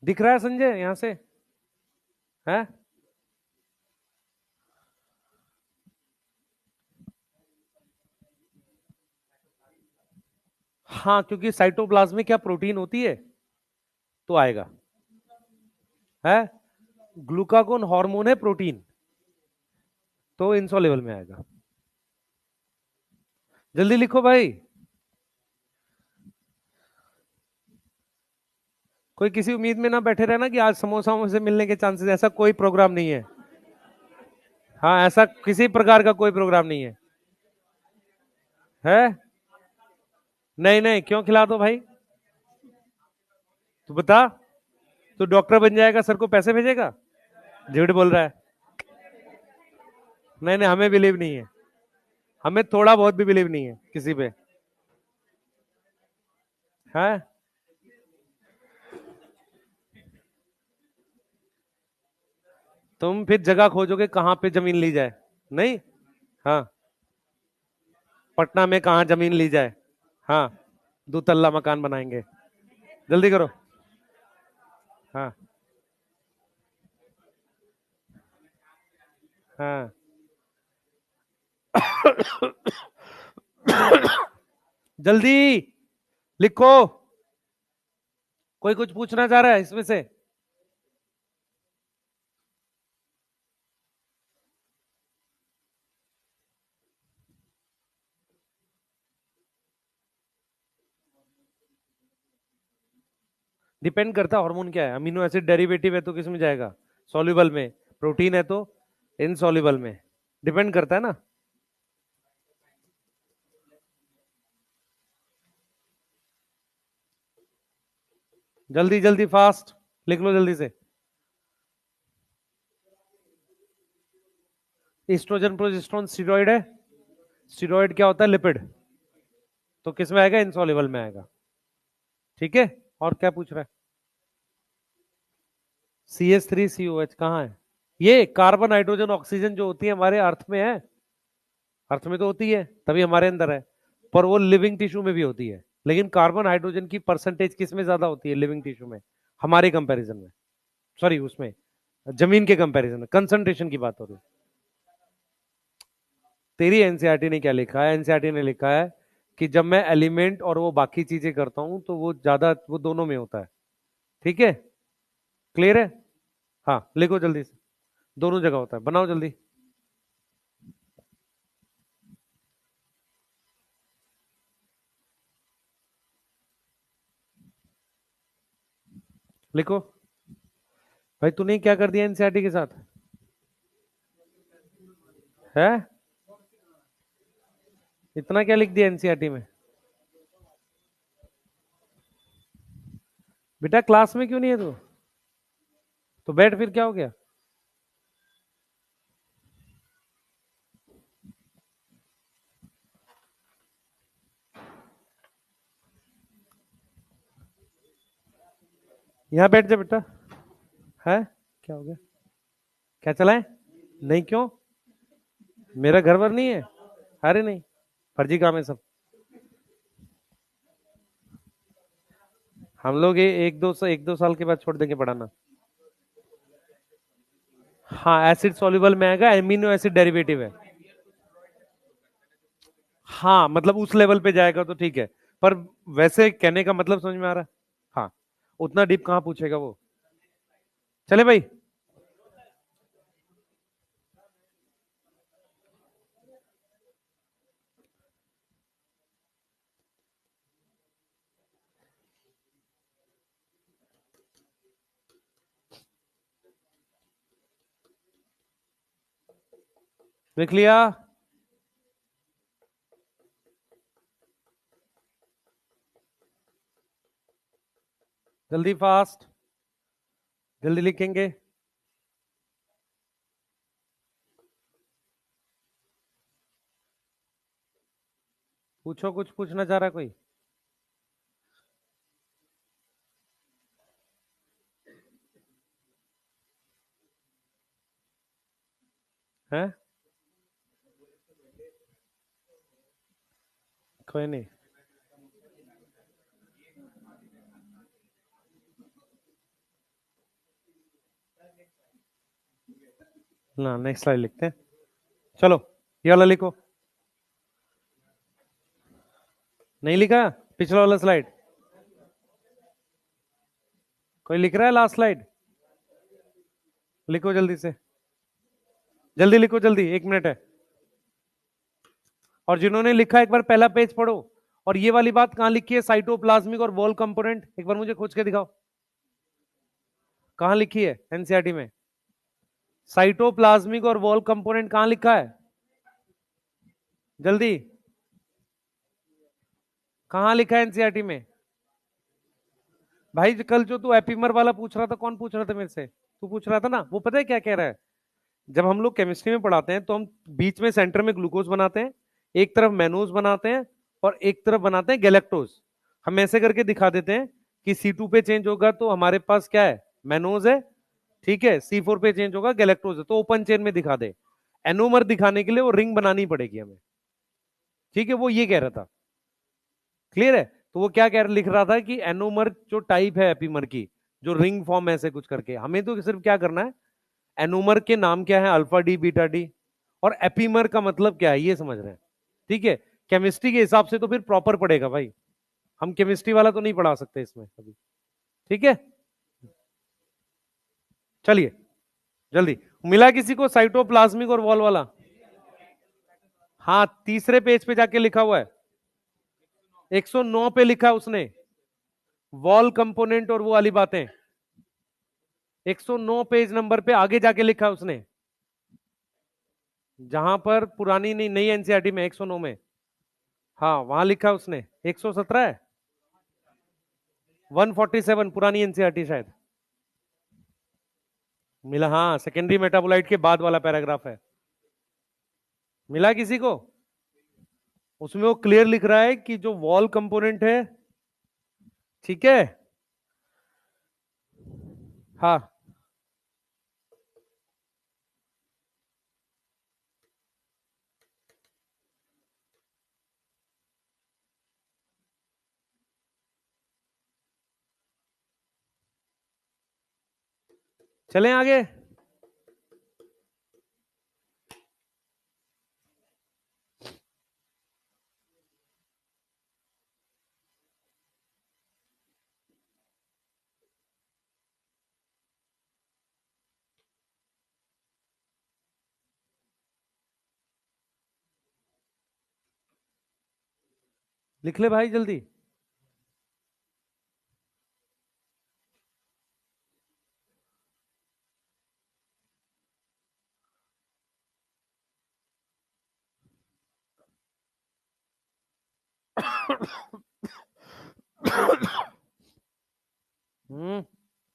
दिख रहा है संजय यहां से? है? हाँ, क्योंकि साइटोप्लाज्म में क्या प्रोटीन होती है, तो आएगा। है? ग्लूकागोन हार्मोन है, प्रोटीन, तो इंसॉल्युबल में आएगा। जल्दी लिखो भाई। कोई किसी उम्मीद में ना बैठे रहना कि आज समोसा से मिलने के चांसेस, ऐसा कोई प्रोग्राम नहीं है। हाँ, ऐसा किसी प्रकार का कोई प्रोग्राम नहीं है। है? नहीं नहीं, क्यों खिला दो भाई? तू बता, तू डॉक्टर बन जाएगा, सर को पैसे भेजेगा? झूठ बोल रहा है। नहीं नहीं, हमें बिलीव नहीं है, हमें थोड़ा बहुत भी बिलीव नहीं है किसी पे। है? तुम फिर जगह खोजोगे कहां पे जमीन ली जाए। नहीं। हाँ, पटना में कहां जमीन ली जाए। हाँ, 2 तल्ला मकान बनाएंगे। जल्दी करो। हाँ हाँ। जल्दी लिखो। कोई कुछ पूछना चाह रहा है इसमें से? डिपेंड करता है हार्मोन क्या है। अमीनो एसिड डेरिवेटिव है तो किस में जाएगा? सॉल्युबल में। प्रोटीन है तो इनसॉल्युबल में। डिपेंड करता है ना। जल्दी जल्दी फास्ट लिख लो जल्दी से। एस्ट्रोजन प्रोजेस्टेरोन स्टेरॉइड है। स्टेरॉइड क्या होता है? लिपिड। तो किस में आएगा? इनसॉल्युबल में आएगा। ठीक है। और क्या पूछ रहा है? CH3COH कहाँ है? ये कार्बन हाइड्रोजन ऑक्सीजन जो होती है हमारे अर्थ में है। अर्थ में तो होती है तभी हमारे अंदर है। पर वो लिविंग टिश्यू में भी होती है। लेकिन कार्बन हाइड्रोजन की परसेंटेज किस में ज्यादा होती है? लिविंग टिश्यू में, हमारे कंपैरिजन में। सॉरी, उसमें जमीन के कंपैरिजन में कंसंट्रेशन की बात हो रही है। तेरी एनसीईआरटी ने क्या लिखा है? एनसीईआरटी ने लिखा है कि जब मैं एलिमेंट और वो बाकी चीजें करता हूं तो वो ज्यादा, वो दोनों में होता है। ठीक है, क्लियर है? हाँ लिखो जल्दी से। दोनों जगह होता है, बनाओ जल्दी। लिखो। भाई तूने क्या कर दिया एनसीईआरटी के साथ? है? इतना क्या लिख दिया एनसीईआरटी में? बेटा क्लास में क्यों नहीं है तू? तो बैठ, फिर क्या हो गया? यहाँ बैठ जा बेटा। है? क्या हो गया? क्या चला है? नहीं क्यों? मेरा घर वर नहीं है? अरे नहीं, फर्जी काम है सब। हम लोग ये एक दो साल के बाद छोड़ देंगे पढ़ाना। हाँ एसिड सॉल्युबल में आएगा, एमिनो एसिड डेरिवेटिव है। हाँ मतलब उस लेवल पे जाएगा तो ठीक है। पर वैसे कहने का मतलब समझ में आ रहा है? हाँ। उतना डीप कहाँ पूछेगा वो। चले भाई। देख लिया? जल्दी फास्ट, जल्दी लिखेंगे। पूछो, कुछ पूछना चाह रहा कोई? है? कोई नहीं। ना, नेक्स्ट स्लाइड लिखते हैं। चलो ये वाला लिखो। नहीं लिखा? पिछला वाला स्लाइड। कोई लिख रहा है लास्ट स्लाइड? लिखो जल्दी से, जल्दी लिखो जल्दी, 1 मिनट है। और जिन्होंने लिखा एक बार पहला पेज पढ़ो। और ये वाली बात कहां लिखी है? साइटोप्लाज्मिक और वॉल कंपोनेंट, एक बार मुझे खोज के दिखाओ। कहां लिखी है एनसीईआरटी में? साइटोप्लाज्मिक और वॉल कंपोनेंट कहां लिखा है? जल्दी, कहां लिखा है एनसीईआरटी में? भाई कल जो तू एपीमर वाला पूछ रहा था, कौन पूछ रहा था मेरे से? तू पूछ रहा था ना, वो पता है क्या कह रहा है? जब हम लोग केमिस्ट्री में पढ़ाते हैं तो हम बीच में सेंटर में ग्लूकोज बनाते हैं, एक तरफ मैनोज बनाते हैं, और एक तरफ बनाते हैं गैलेक्टोज। हम ऐसे करके दिखा देते हैं कि C2 पे चेंज होगा तो हमारे पास क्या है? मैनोज है। ठीक है, C4 पे चेंज होगा, गैलेक्टोज है, तो ओपन चेन में दिखा दे। एनोमर दिखाने के लिए वो रिंग बनानी पड़ेगी हमें। ठीक है, वो ये कह रहा था। क्लियर है? तो वो क्या कह लिख रहा था कि एनोमर जो टाइप है एपीमर की, जो रिंग फॉर्म ऐसे कुछ करके, हमें तो सिर्फ क्या करना है, एनोमर के नाम क्या है? Alpha D, beta D. और एपीमर का मतलब क्या है ये समझ रहे हैं? ठीक है। केमिस्ट्री के हिसाब से तो फिर प्रॉपर पड़ेगा भाई। हम केमिस्ट्री वाला तो नहीं पढ़ा सकते इसमें अभी। ठीक है, चलिए जल्दी। मिला किसी को साइटोप्लाज्मिक और वॉल वाला? हाँ तीसरे पेज पे जाके लिखा हुआ है, 109 पे लिखा है उसने, वॉल कंपोनेंट और वो वाली बातें। 109 पेज नंबर पे आगे जाके लिखा है उसने, जहां पर पुरानी नहीं, नई एनसीईआरटी में 109 में। हाँ वहां लिखा है उसने, 117 है। 147 पुरानी एनसीईआरटी शायद मिला। हाँ, सेकेंडरी मेटाबोलाइट के बाद वाला पैराग्राफ है। मिला किसी को? उसमें वो क्लियर लिख रहा है कि जो वॉल कंपोनेंट है, ठीक है, हाँ, चलें आगे। लिख ले भाई जल्दी।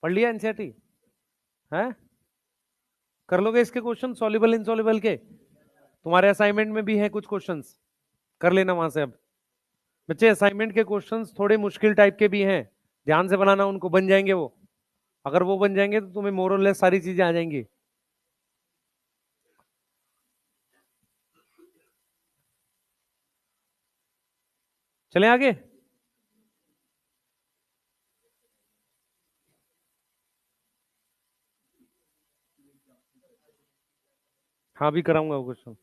पढ़ लिया एनसीईआरटी है? कर लोगे इसके क्वेश्चन सॉल्युबल इनसॉल्युबल के? तुम्हारे असाइनमेंट में भी हैं कुछ क्वेश्चंस, कर लेना वहां से। अब बच्चे असाइनमेंट के क्वेश्चंस थोड़े मुश्किल टाइप के भी हैं, ध्यान से बनाना, उनको बन जाएंगे वो। अगर वो बन जाएंगे तो तुम्हें मोर और लेस सारी चीजें आ जाएंगी। चलें आगे। हाँ, भी कराऊंगा वो क्वेश्चन।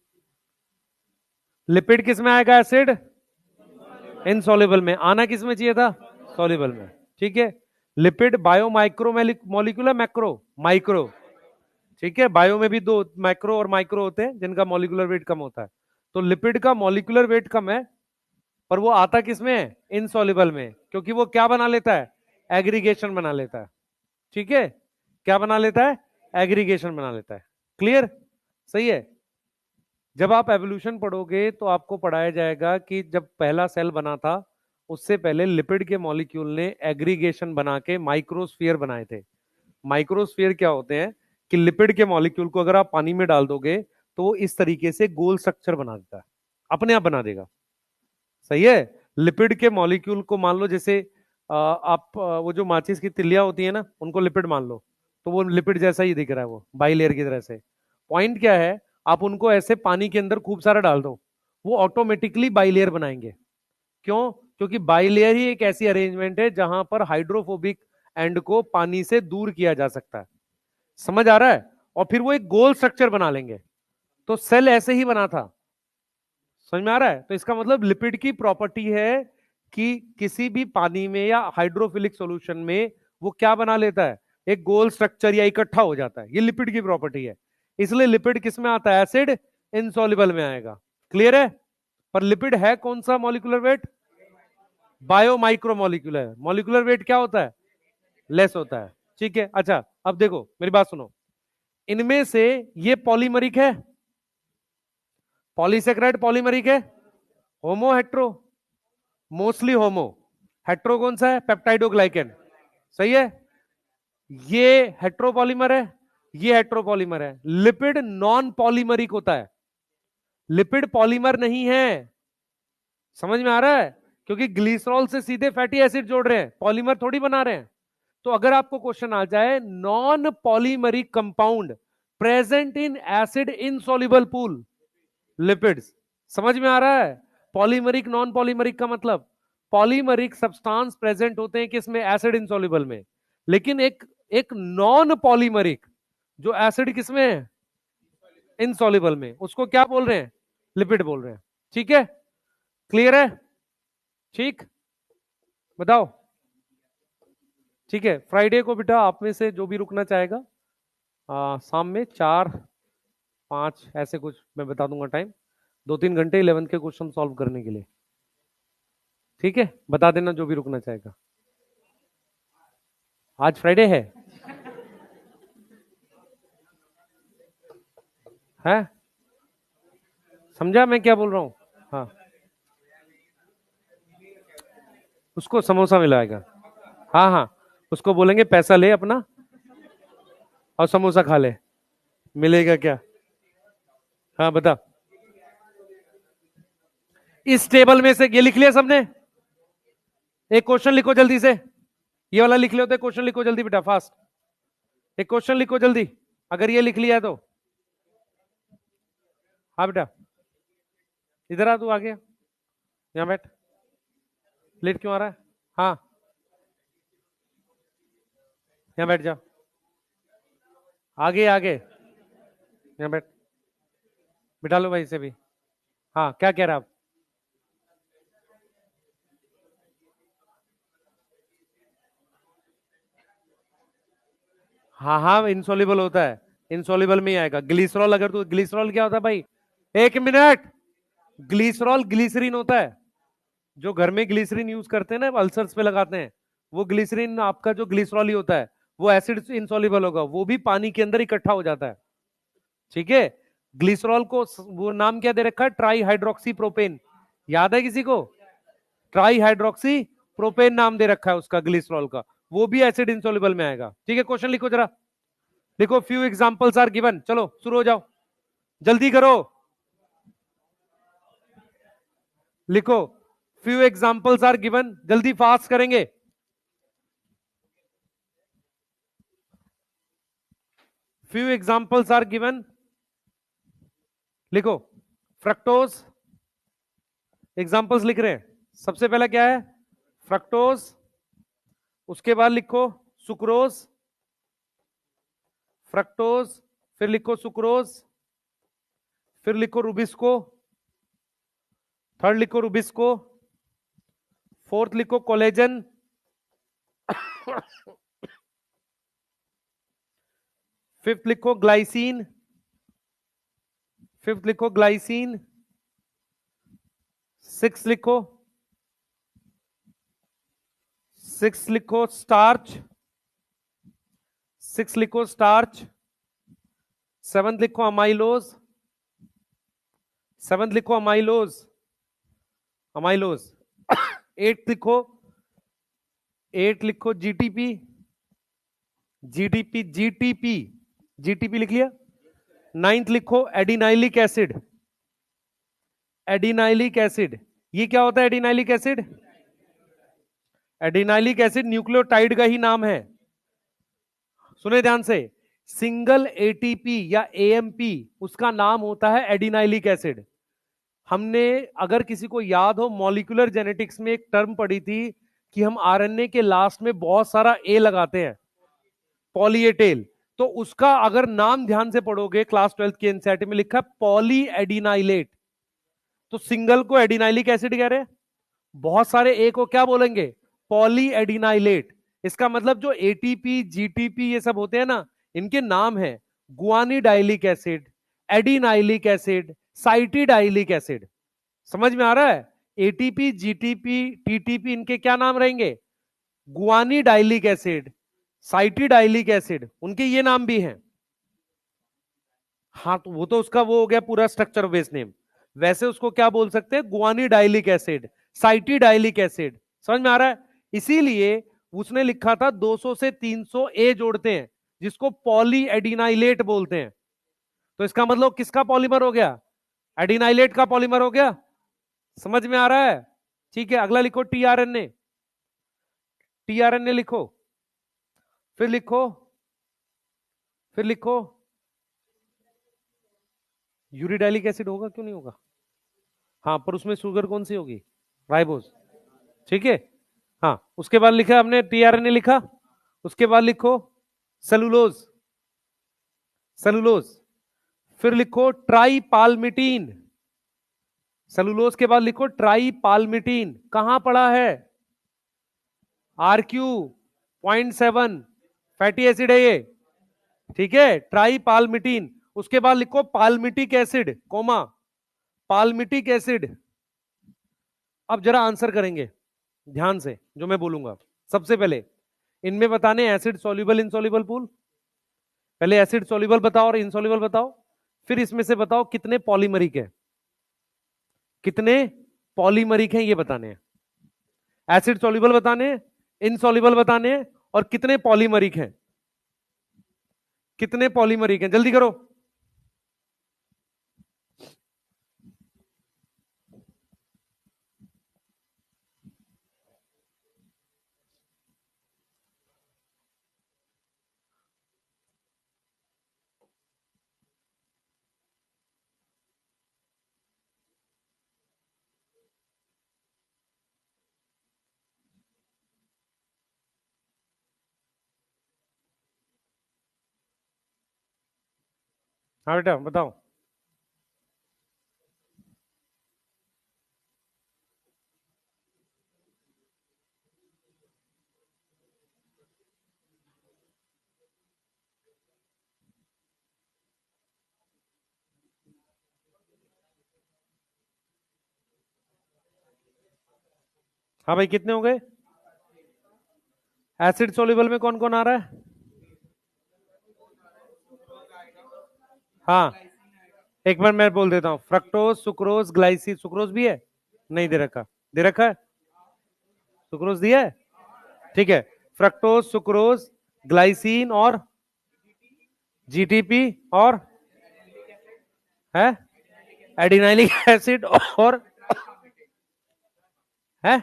लिपिड किस में आएगा? एसिड इनसॉल्युबल में। आना किस में चाहिए था? सॉल्युबल में। ठीक है। Lipid bio micro molecular macro micro, ठीक है। बायो में भी दो, मैक्रो और माइक्रो होते हैं, जिनका मॉलिक्यूलर वेट कम होता है। तो लिपिड का मॉलिक्यूलर वेट कम है, पर वो आता किस में है? इनसॉल्युबल में, क्योंकि वो क्या बना लेता है? एग्रीगेशन बना लेता है। ठीक है, क्या बना लेता है? एग्रीगेशन बना लेता है। क्लियर? सही है। जब आप एवोल्यूशन पढ़ोगे तो आपको पढ़ाया जाएगा कि जब पहला सेल बना था, उससे पहले लिपिड के मॉलिक्यूल ने एग्रीगेशन बना के माइक्रोस्फीयर बनाए थे। माइक्रोस्फीयर क्या होते हैं कि लिपिड के मॉलिक्यूल को अगर आप पानी में डाल दोगे तो वो इस तरीके से गोल स्ट्रक्चर बना देता है, अपने आप बना देगा। सही है। लिपिड के मॉलिक्यूल को मान लो जैसे आप वो जो माचिस की तिलियां होती है ना, उनको लिपिड मान लो, तो वो लिपिड जैसा ही दिख रहा है, वो बाइलेयर की तरह से। पॉइंट क्या है, आप उनको ऐसे पानी के अंदर खूब सारा डाल दो, वो ऑटोमेटिकली बाइलेयर बनाएंगे। क्यों? क्योंकि बाइलेयर ही एक ऐसी अरेंजमेंट है जहां पर हाइड्रोफोबिक एंड को पानी से दूर किया जा सकता है। समझ आ रहा है? और फिर वो एक गोल स्ट्रक्चर बना लेंगे। तो सेल ऐसे ही बना था। समझ में आ रहा है? तो इसका मतलब लिपिड की प्रॉपर्टी है कि किसी भी पानी में या हाइड्रोफिलिक सॉल्यूशन में वो क्या बना लेता है? एक गोल स्ट्रक्चर या इकट्ठा हो जाता है। ये लिपिड की प्रॉपर्टी है। इसलिए लिपिड किस में आता है? एसिड इनसॉल्युबल में आएगा। क्लियर है? पर लिपिड है कौन सा molecular weight? Bio micro molecular. Molecular weight क्या होता है? लेस होता है। ठीक है। अच्छा, अब देखो मेरी बात सुनो। इनमें से ये पॉलीमरिक है, पॉलीसेक्राइड पॉलीमरिक है, होमो हेट्रो? मोस्टली होमो। हेट्रो कौन सा है? पेप्टाइडोग्लाइकेन। सही है। ये हेट्रोपॉलीमर है, ये हेट्रोपॉलीमर है। लिपिड नॉन पॉलीमरिक होता है, लिपिड पॉलीमर नहीं है। समझ में आ रहा है? क्योंकि ग्लिसरॉल से सीधे फैटी एसिड जोड़ रहे हैं, पॉलीमर थोड़ी बना रहे हैं। तो अगर आपको क्वेश्चन आ जाए non polymeric compound present in acid insoluble pool, lipids. समझ में आ रहा है? पॉलीमरिक नॉन पॉलीमरिक का मतलब, पॉलीमरिक सब्सटेंस प्रेजेंट होते हैं किसमें? एसिड इनसॉल्युबल में। लेकिन एक एक नॉन पॉलीमरिक जो एसिड किसमें है? इनसॉल्युबल में, उसको क्या बोल रहे हैं? लिपिड बोल रहे हैं। ठीक है? क्लियर है? ठीक, बताओ। ठीक है, फ्राइडे को बेटा आप में से जो भी रुकना चाहेगा, शाम में 4-5 ऐसे कुछ मैं बता दूंगा टाइम, 2-3 घंटे 11th के क्वेश्चन सॉल्व करने के लिए। ठीक है, बता देना जो भी रुकना चाहेगा। आज फ्राइडे है? समझा मैं क्या बोल रहा हूँ? हाँ, उसको समोसा मिलाएगा। हाँ हाँ, उसको बोलेंगे पैसा ले अपना और समोसा खा ले, मिलेगा क्या? हाँ बता। इस टेबल में से ये लिख लिया सबने? एक क्वेश्चन लिखो जल्दी से, ये वाला लिख लो, तो क्वेश्चन लिखो जल्दी बेटा, फास्ट। एक क्वेश्चन लिखो जल्दी, अगर ये लिख लिया तो। हाँ बेटा, इधर आ, तू आ गया, यहाँ बैठ। लेट क्यों आ रहा है? हाँ, यहाँ बैठ जा, आगे आगे, यहाँ बैठ, बिठा लो भाई से भी। हाँ, क्या कह रहा आप? हाँ हाँ, इंसॉल्युबल होता है, इंसॉल्युबल में ही आएगा ग्लिसरॉल। अगर तू, ग्लिसरॉल क्या होता है भाई? एक मिनट, ग्लिसरॉल ग्लिसरीन होता है, जो घर में ग्लिसरीन यूज करते हैं ना, अल्सर्स पे लगाते हैं, वो ग्लिसरीन आपका जो ग्लिसरॉल ही होता है, वो एसिड इंसॉल्युबल होगा, वो भी पानी के अंदर इकट्ठा हो जाता है। ठीक है, ग्लिसरॉल को वो नाम क्या दे रखा है? ट्राई हाइड्रोक्सी प्रोपेन, याद है किसी को? ट्राई हाइड्रोक्सी प्रोपेन नाम दे रखा है उसका, ग्लिसरॉल का, वो भी एसिड इंसॉल्युबल में आएगा। ठीक है, क्वेश्चन लिखो जरा, लिखो फ्यू एग्जांपल्स आर गिवन, चलो शुरू हो जाओ, जल्दी करो, लिखो फ्यू एग्जांपल्स आर गिवन, जल्दी फास्ट करेंगे। फ्यू एग्जांपल्स आर गिवन, लिखो फ्रक्टोज, एग्जांपल्स लिख रहे हैं। सबसे पहला क्या है? फ्रक्टोज, उसके बाद लिखो सुक्रोज, फ्रक्टोज, फिर लिखो सुक्रोज, फिर लिखो रूबिस्को, थर्ड लिखो रूबिस्को, फोर्थ लिखो कोलेजन, फिफ्थ लिखो ग्लाइसिन, फिफ्थ लिखो ग्लाइसिन, सिक्स लिखो, सिक्स लिखो स्टार्च, सिक्स लिखो स्टार्च, सेवंथ लिखो अमाइलोज, सेवंथ लिखो अमाइलोज, अमाइलोज, एट लिखो, एट लिखो जीटीपी, जीटीपी जीटीपी, जीटीपी लिख लिया। नाइन्थ लिखो एडिनाइलिक एसिड, एडिनाइलिक एसिड, ये क्या होता है adenylic acid? Adenylic acid nucleotide का ही नाम है, सुने ध्यान से, सिंगल एटीपी या एएमपी उसका नाम होता है एडिनाइलिक एसिड। हमने, अगर किसी को याद हो, मॉलिक्यूलर जेनेटिक्स में एक टर्म पढ़ी थी कि हम आरएनए के लास्ट में बहुत सारा ए लगाते हैं, पॉलीएटेल, तो उसका अगर नाम ध्यान से पढ़ोगे, क्लास 12 के एनसीईआरटी में लिखा है पॉली एडिनाइलेट, तो सिंगल को एडिनाइलिक एसिड कह रहे हैं, बहुत सारे ए को क्या बोलेंगे? Poly adenylate. इसका मतलब जो एटीपी जीटीपी ये सब होते हैं ना, इनके नाम है guanidylic acid, adenylic acid, cytidylic acid. समझ में आ रहा है? एटीपी जीटीपी टीटीपी, इनके क्या नाम रहेंगे? गुआनिडाइलिक एसिड, साइटिडाइलिक एसिड, उनके ये नाम भी हैं। हाँ, तो वो तो उसका वो हो गया पूरा स्ट्रक्चर बेस नेम, वैसे उसको क्या बोल सकते हैं? गुआनिडाइलिक एसिड, साइटिडाइलिक एसिड। समझ में आ रहा है? इसीलिए उसने लिखा था 200 से 300 ए जोड़ते हैं, जिसको पॉली एडिनाइलेट बोलते हैं। तो इसका मतलब किसका पॉलीमर हो गया? एडिनाइलेट का पॉलीमर हो गया। समझ में आ रहा है? ठीक है, अगला लिखो टीआरएनए, टीआरएनए लिखो, फिर लिखो, फिर लिखो यूरिडाइलिक एसिड, होगा क्यों नहीं होगा? हाँ, पर उसमें शुगर कौन सी होगी? राइबोज। ठीक है, हाँ, उसके बाद लिखा हमने टीआरएनए लिखा, उसके बाद लिखो सेलुलोज, सेलुलोज, फिर लिखो ट्राई पाल्मिटीन, सेलुलोज के बाद लिखो ट्राई पाल्मिटीन, कहां पड़ा है? RQ.7 फैटी एसिड है ये। ठीक है, ट्राई पाल्मिटीन, उसके बाद लिखो palmitic acid, comma, palmitic acid. अब जरा आंसर करेंगे ध्यान से जो मैं बोलूंगा। सबसे पहले इनमें बताने एसिड सॉल्युबल इनसॉल्युबल पूल, पहले एसिड सॉल्युबल बताओ और इनसॉल्युबल बताओ, फिर इसमें से बताओ कितने पॉलीमरिक है, कितने पॉलीमरिक हैं ये बताने हैं। एसिड सॉल्युबल बताने हैं, इनसॉल्युबल बताने हैं और कितने पॉलीमरिक हैं, कितने पॉलीमरिक हैं, जल्दी करो। हाँ बेटा बताओ। हाँ भाई कितने हो गए? एसिड सोल्यूबल में कौन कौन आ रहा है? हाँ एक बार मैं बोल देता हूँ, फ्रक्टोज, सुक्रोज, ग्लाइसिन, सुक्रोज भी है? नहीं दे रखा, दे रखा है? सुक्रोज दिया है, ठीक है। फ्रक्टोज, सुक्रोज, ग्लाइसिन और जीटीपी और है एडिनाइलिक एसिड और है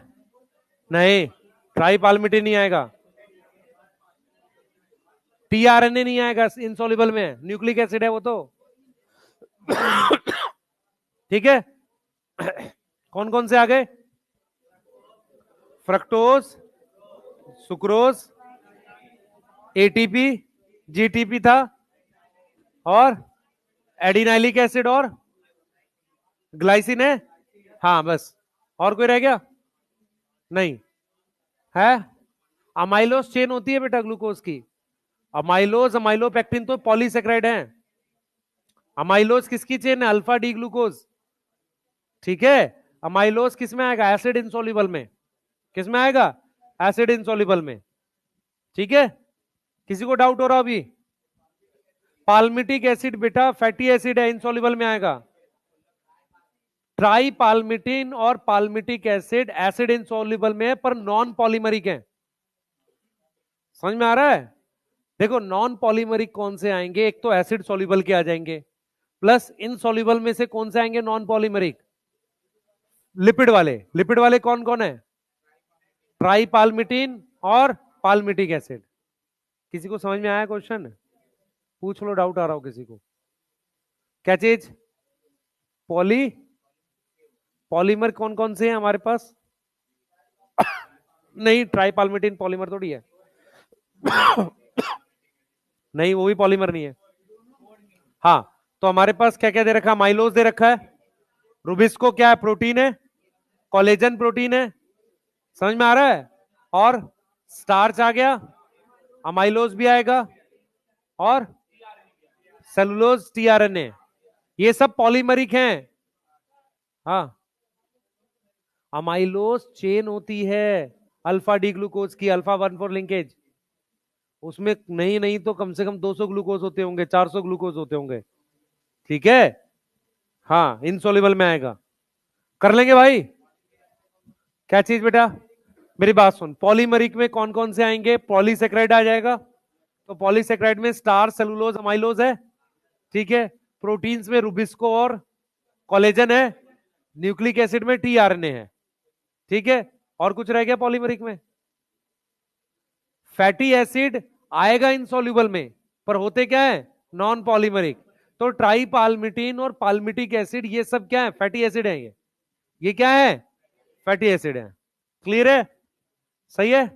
नहीं, ट्राई पाल्मिटिन नहीं आएगा, टीआरएनए नहीं आएगा इनसॉल्युबल में, न्यूक्लिक एसिड है वो तो। ठीक है। कौन कौन से आ गए? फ्रक्टोज, सुक्रोज, एटीपी, जीटीपी था और एडिनाइलिक एसिड और ग्लाइसिन है। हाँ बस, और कोई रह गया? नहीं है। अमाइलोज चेन होती है बेटा ग्लूकोज की, अमाइलोज अमाइलोपेक्टिन तो पॉलीसेक्राइड है। अमाइलोज किसकी चेन है? अल्फा डी ग्लूकोज, ठीक है। अमाइलोज किस में आएगा? एसिड इनसॉल्युबल में। किस में आएगा? एसिड इनसॉल्युबल में, ठीक है। किसी को डाउट हो रहा अभी? पाल्मिटिक एसिड बेटा फैटी एसिड है, इनसॉल्युबल में आएगा। ट्राई पाल्मिटिन और पाल्मिटिक एसिड एसिड इनसॉल्युबल में है पर नॉन पॉलीमरिक है। समझ में आ रहा है? देखो नॉन पॉलीमरिक कौन से आएंगे, एक तो एसिड सॉल्युबल के आ जाएंगे, प्लस इनसॉल्युबल में से कौन से आएंगे नॉन पॉलीमरिक? लिपिड वाले। लिपिड वाले कौन कौन है? ट्राई पाल्मिटिन और पाल्मिटिक एसिड। किसी को समझ में आया क्वेश्चन? पूछ लो, डाउट आ रहा हो किसी को। क्या चीज? पॉली पॉलीमर कौन कौन से हैं हमारे पास? नहीं ट्राई पाल्मिटिन पॉलीमर थोड़ी है। नहीं वो भी पॉलीमर नहीं है। हाँ तो हमारे पास क्या क्या दे रखा है? माइलोज दे रखा है, रुबिस्को क्या है? प्रोटीन है, कोलेजन प्रोटीन है, समझ में आ रहा है? और स्टार्च आ गया, अमाइलोज भी आएगा और सेलुलोज टीआरएनए, ये सब पॉलीमरिक हैं। हाँ अमाइलोज चेन होती है अल्फा डी ग्लूकोज की, अल्फा 1,4 लिंकेज, उसमें नहीं नहीं तो कम से कम 200 ग्लूकोज होते होंगे, 400 ग्लूकोज होते होंगे, ठीक है। हाँ इनसॉल्युबल में आएगा, कर लेंगे भाई। क्या चीज बेटा? मेरी बात सुन, पॉलीमरिक में कौन कौन से आएंगे? पॉलीसेक्राइड आ जाएगा, तो पॉलीसेक्राइड में स्टार, सेलुलोज, अमाइलोज है, ठीक है। प्रोटीन्स में रुबिस्को और कोलेजन है, न्यूक्लिक एसिड में टीआरएनए है, ठीक है। और कुछ रह गया पॉलीमरिक में? फैटी एसिड आएगा इनसॉल्युबल में पर होते क्या है? Non polymeric. तो ट्राई पाल्मिटिन और पाल्मिटिक एसिड ये सब क्या है? फैटी एसिड है। ये क्या है? फैटी एसिड है। क्लियर है? सही है,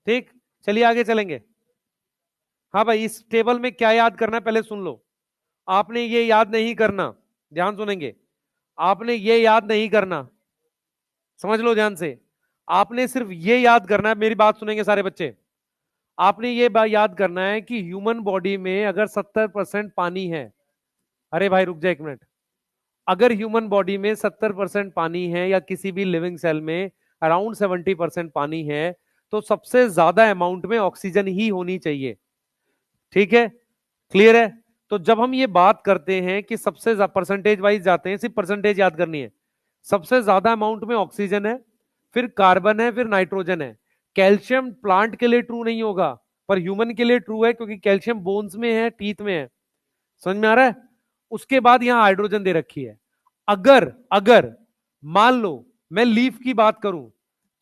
ठीक। चलिए आगे चलेंगे। हाँ भाई इस टेबल में क्या याद करना है पहले सुन लो। आपने ये याद नहीं करना, ध्यान सुनेंगे, आपने ये याद नहीं करना, समझ लो ध्यान से। आपने सिर्फ ये याद करना है, मेरी बात सुनेंगे सारे बच्चे। आपने ये बात याद करना है कि ह्यूमन बॉडी में अगर 70% पानी है, अरे भाई रुक जा एक मिनट, अगर ह्यूमन बॉडी में 70% पानी है या किसी भी लिविंग सेल में अराउंड 70% पानी है, तो सबसे ज्यादा अमाउंट में ऑक्सीजन ही होनी चाहिए, ठीक है। क्लियर है? तो जब हम ये बात करते हैं कि सबसे परसेंटेज वाइज जाते हैं, सिर्फ परसेंटेज याद करनी है। सबसे ज्यादा अमाउंट में ऑक्सीजन है, फिर कार्बन है, फिर नाइट्रोजन है, कैल्शियम प्लांट के लिए ट्रू नहीं होगा, पर ह्यूमन के लिए ट्रू है, क्योंकि कैल्शियम बोन्स में है, टीथ में है। समझ में आ रहा है? उसके बाद यहां हाइड्रोजन दे रखी है। अगर अगर मान लो मैं लीफ की बात करूं,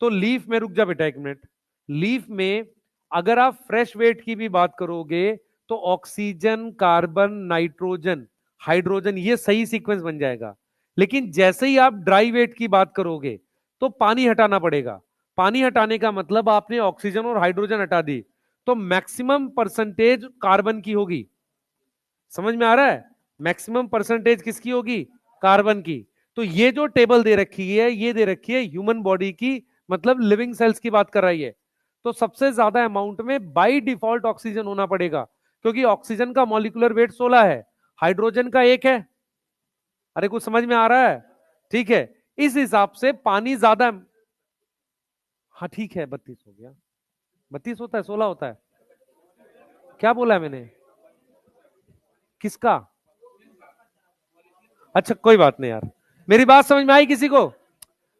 तो लीफ में, रुक जा बेटा एक मिनट, लीफ में अगर आप फ्रेश वेट की भी बात करोगे तो ऑक्सीजन, कार्बन, नाइट्रोजन, हाइड्रोजन, ये सही सीक्वेंस बन जाएगा। लेकिन जैसे ही आप ड्राई वेट की बात करोगे तो पानी हटाना पड़ेगा। पानी हटाने का मतलब आपने ऑक्सीजन और हाइड्रोजन हटा दी, तो मैक्सिमम परसेंटेज कार्बन की होगी। समझ में आ रहा है? मैक्सिमम परसेंटेज किसकी होगी? कार्बन की। तो ये जो टेबल दे रखी है, ये दे रखी है ह्यूमन बॉडी की, मतलब लिविंग सेल्स की बात कर रही है। तो सबसे ज्यादा अमाउंट में बाय डिफॉल्ट ऑक्सीजन होना पड़ेगा, क्योंकि ऑक्सीजन का मॉलिक्यूलर वेट 16 है, हाइड्रोजन का 1 है। अरे कुछ समझ में आ रहा है? ठीक है, इस हिसाब से पानी ज्यादा। हाँ ठीक है, 32 हो गया। 32 होता है, 16 होता है? क्या बोला है मैंने? किसका? अच्छा कोई बात नहीं यार, मेरी बात समझ में आई किसी को?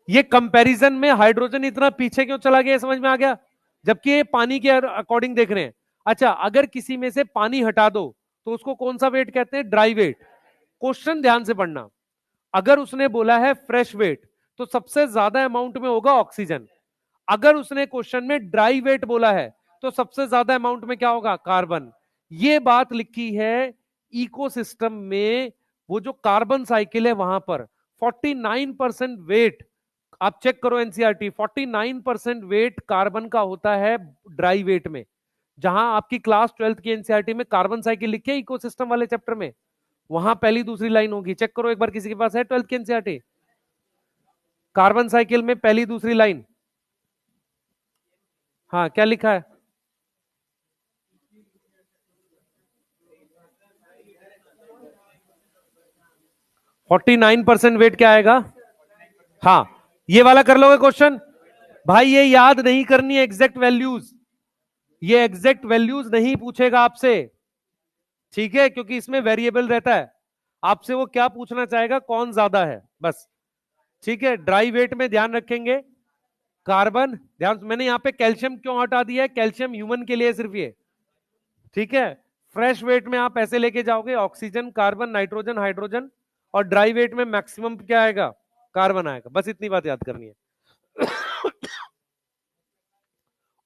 ये कंपैरिजन में हाइड्रोजन इतना पीछे क्यों चला गया, समझ में आ गया? जबकि ये पानी के अकॉर्डिंग देख रहे हैं। अच्छा, अगर किसी में से पानी हटा दो तो उसको कौन सा वेट कहते हैं? Dry wait. क्वेश्चन ध्यान से पढ़ना। अगर उसने बोला है फ्रेश वेट, तो सबसे ज्यादा अमाउंट में होगा ऑक्सीजन। अगर उसने क्वेश्चन में ड्राई वेट बोला है, तो सबसे ज्यादा अमाउंट में क्या होगा? कार्बन। ये बात लिखी है इकोसिस्टम में, वो जो कार्बन साइकिल है वहां पर 49% वेट, आप चेक करो एनसीईआरटी, 49% वेट कार्बन का होता है ड्राई वेट में। जहां आपकी क्लास 12th की एनसीईआरटी में कार्बन साइकिल लिखी है इकोसिस्टम वाले चैप्टर में, वहां पहली दूसरी लाइन होगी, चेक करो एक बार, किसी के पास है 12th की एनसीईआरटी? कार्बन साइकिल में पहली दूसरी लाइन, हाँ क्या लिखा है? 49% वेट क्या आएगा? हाँ, ये वाला कर लोगे क्वेश्चन? भाई ये याद नहीं करनी है एग्जैक्ट वैल्यूज, ये एग्जैक्ट वैल्यूज नहीं पूछेगा आपसे, ठीक है? क्योंकि इसमें वेरिएबल रहता है। आपसे वो क्या पूछना चाहेगा? कौन ज्यादा है, बस। ठीक है, ड्राई वेट में ध्यान रखेंगे कार्बन, ध्यान, मैंने यहां पे कैल्शियम क्यों हटा दिया है? कैल्शियम ह्यूमन के लिए सिर्फ ये, ठीक है? फ्रेश वेट में आप ऐसे लेके जाओगे ऑक्सीजन, कार्बन, नाइट्रोजन, हाइड्रोजन, और ड्राई वेट में मैक्सिमम क्या आएगा? कार्बन आएगा। बस इतनी बात याद करनी है।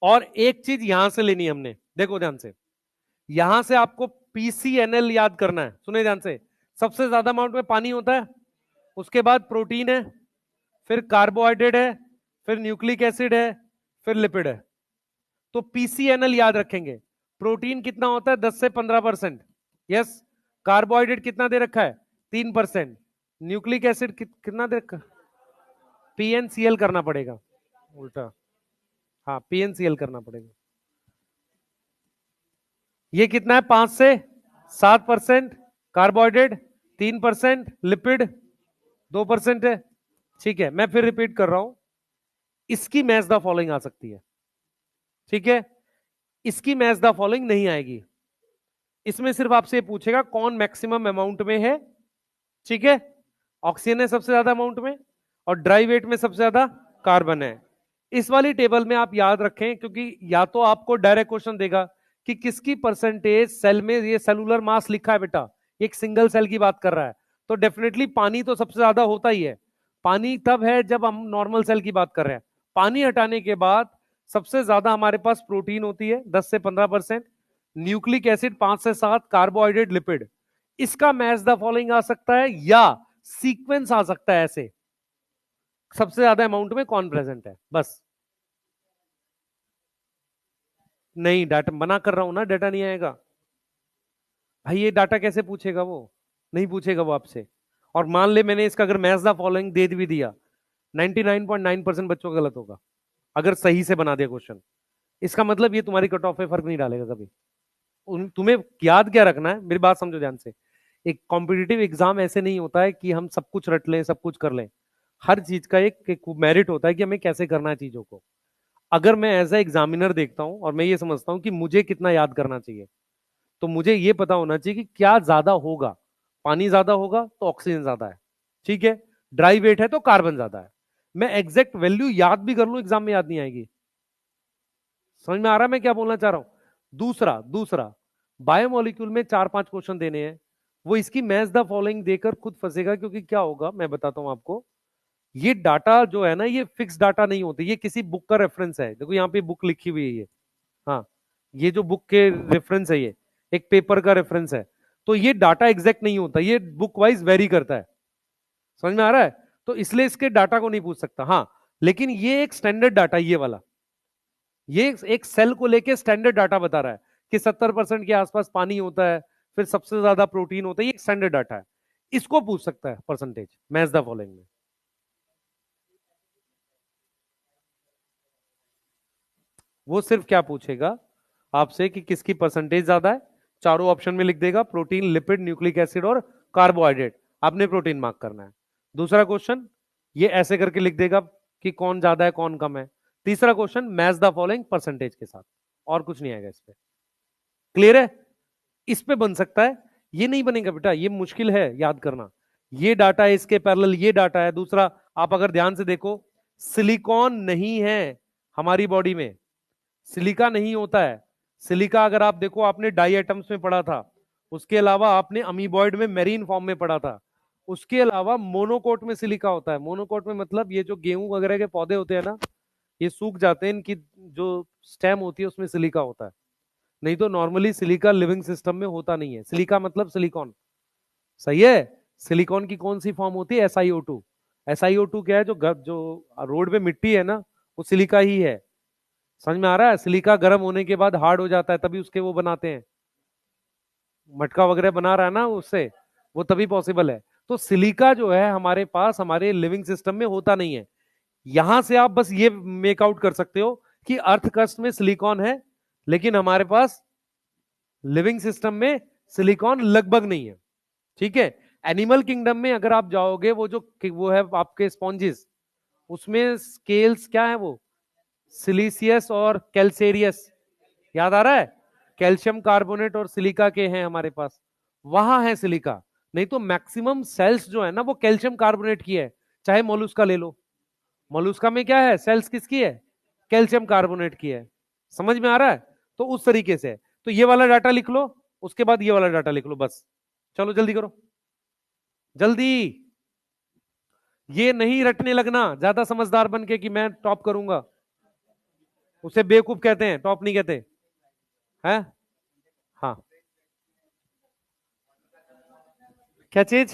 और एक चीज यहां से लेनी है हमने, देखो ध्यान से, यहां से आपको पीसीएनएल याद करना है, सुने ध्यान से। सबसे ज्यादा अमाउंट में पानी होता है, उसके बाद प्रोटीन है, फिर कार्बोहाइड्रेट है, फिर न्यूक्लिक एसिड है, फिर लिपिड है। तो पीसीएनएल याद रखेंगे। प्रोटीन कितना होता है? 10 से 15%। यस। कार्बोहाइड्रेट कितना दे रखा है? 3%। न्यूक्लिक एसिड कितना दे रखा? पीएनसीएल करना पड़ेगा, उल्टा। हाँ, पीएनसीएल करना पड़ेगा। ये कितना है? 5 से 7% कार्बोहाइड्रेट, 3% लिपिड, 2% है। ठीक है, मैं फिर रिपीट कर रहा हूं, इसकी मैच द फॉलोइंग आ सकती है, ठीक है? इसकी मैच द फॉलोइंग नहीं आएगी। इसमें सिर्फ आपसे पूछेगा कौन मैक्सिमम अमाउंट में है, ठीक है? ऑक्सीजन है सबसे ज्यादा अमाउंट में, और ड्राई वेट में सबसे ज्यादा कार्बन है। इस वाली टेबल में आप याद रखें, क्योंकि या तो आपको डायरेक्ट क्वेश्चन देगा कि किसकी परसेंटेज सेल में, ये सेलुलर मास लिखा है बेटा, एक सिंगल सेल की बात कर रहा है, तो डेफिनेटली पानी तो सबसे ज्यादा होता ही है। पानी तब है जब हम नॉर्मल सेल की बात कर रहे हैं। पानी हटाने के बाद सबसे ज्यादा हमारे पास प्रोटीन होती है 10 से 15%, न्यूक्लिक एसिड 5 से 7, कार्बोहाइड्रेट, लिपिड। इसका मैच द फॉलोइंग आ सकता है, या सीक्वेंस आ सकता है ऐसे, सबसे ज्यादा अमाउंट में कौन प्रेजेंट है, बस। नहीं, डाटा मना कर रहा हूं ना, डाटा नहीं आएगा भाई। ये डाटा कैसे पूछेगा वो? नहीं पूछेगा वो आपसे। और मान ले मैंने इसका अगर मैच द फॉलोइंग दे भी दिया, 99.9% बच्चों का गलत होगा अगर सही से बना दिया क्वेश्चन। इसका मतलब ये तुम्हारी कट ऑफ पे फर्क नहीं डालेगा कभी। तुम्हें याद क्या रखना है, मेरी बात समझो ध्यान से। एक कॉम्पिटिटिव एग्जाम ऐसे नहीं होता है कि हम सब कुछ रट लें, सब कुछ कर लें। हर चीज का एक मेरिट होता है कि हमें कैसे करना है चीजों को। अगर मैं एज ए एग्जामिनर देखता हूं और मैं ये समझता हूं कि मुझे कितना याद करना चाहिए, तो मुझे ये पता होना चाहिए कि क्या ज्यादा होगा। पानी ज्यादा होगा तो ऑक्सीजन ज्यादा है, ठीक है? ड्राई वेट है तो कार्बन ज्यादा है। मैं एग्जैक्ट वैल्यू याद भी कर लूं, एग्जाम में याद नहीं आएगी। समझ में आ रहा है मैं क्या बोलना चाह रहा हूं? दूसरा दूसरा बायोमोलिक्यूल में 4-5 क्वेश्चन देने हैं, वो इसकी मैच द फॉलोइंग देकर खुद फंसेगा, क्योंकि क्या होगा मैं बताता हूं आपको। ये डाटा जो है ना, ये फिक्स डाटा नहीं होते, ये किसी बुक का रेफरेंस है। देखो यहाँ पे बुक लिखी हुई है ये, हाँ, ये जो बुक के रेफरेंस है, ये एक पेपर का रेफरेंस है, तो ये डाटा एग्जैक्ट नहीं होता, ये बुक वाइज वेरी करता है। समझ में आ रहा है? तो इसलिए इसके डाटा को नहीं पूछ सकता। हाँ, लेकिन ये एक स्टैंडर्ड डाटा, ये वाला, ये एक सेल को लेके स्टैंडर्ड डाटा बता रहा है कि 70% के आसपास पानी होता है, फिर सबसे ज्यादा प्रोटीन होता है, ये एक स्टैंडर्ड डाटा है। इसको पूछ सकता है परसेंटेज मैच द फॉलोइंग में। वो सिर्फ क्या पूछेगा आपसे कि किसकी परसेंटेज ज्यादा है, चारों ऑप्शन में लिख देगा, प्रोटीन, लिपिड, न्यूक्लिक एसिड और कार्बोहाइड्रेट। आपने प्रोटीन मार्क करना है। दूसरा क्वेश्चन ये ऐसे करके लिख देगा कि कौन ज्यादा है कौन कम है। तीसरा question match the following percentage के साथ, और कुछ नहीं आएगा इस पे। क्लियर है? इस पे बन सकता है, ये नहीं बनेगा बेटा, ये मुश्किल है याद करना। ये डाटा है, इसके पैरेलल ये डाटा है। दूसरा, आप अगर ध्यान से देखो, सिलिकॉन नहीं है हमारी बॉडी में, सिलिका नहीं होता है। सिलिका अगर आप देखो, आपने डाई एटम्स में पढ़ा था, उसके अलावा आपने अमीबॉइड में मेरीन फॉर्म में पढ़ा था, उसके अलावा मोनोकोट में सिलिका होता है। मोनोकोट में मतलब ये जो गेहूं वगैरह के पौधे होते हैं ना, ये सूख जाते हैं, इनकी जो स्टेम होती है उसमें सिलिका होता है। नहीं तो नॉर्मली सिलिका लिविंग सिस्टम में होता नहीं है। सिलिका मतलब सिलिकॉन, सही है। सिलिकॉन की कौन सी फॉर्म होती है? SiO2। SiO2 क्या है? जो रोड पे मिट्टी है ना, वो सिलिका ही है। समझ में आ रहा है? सिलिका गर्म होने के बाद हार्ड हो जाता है, तभी उसके वो बनाते हैं, मटका वगैरह बना रहा है ना उससे, वो तभी पॉसिबल है। तो सिलिका जो है हमारे पास हमारे लिविंग सिस्टम में होता नहीं है। यहां से आप बस ये मेक आउट कर सकते हो कि अर्थ क्रस्ट में सिलिकॉन है, लेकिन हमारे पास लिविंग सिस्टम में सिलिकॉन लगभग नहीं है। ठीक है? एनिमल किंगडम में अगर आप जाओगे, वो है आपके स्पॉन्जेस, उसमें स्केल्स क्या है वो, सिलिसियस और कैल्सेरियस, याद आ रहा है? कैल्शियम कार्बोनेट और सिलिका के हैं हमारे पास, वहां है सिलिका। नहीं तो मैक्सिमम सेल्स जो है ना, वो कैल्शियम कार्बोनेट की है। चाहे मोलुस्का ले लो, मोलुस्का में क्या है, सेल्स किसकी है, कैल्शियम कार्बोनेट की है। समझ में आ रहा है? तो उस तरीके से, तो ये वाला डाटा लिख लो, उसके बाद ये वाला डाटा लिख लो, बस। चलो जल्दी करो, जल्दी। ये नहीं रटने लगना ज्यादा समझदार बन के कि मैं टॉप करूंगा, उसे बेवकूफ कहते हैं, टॉप नहीं कहते हैं। हाँ, क्या चीज?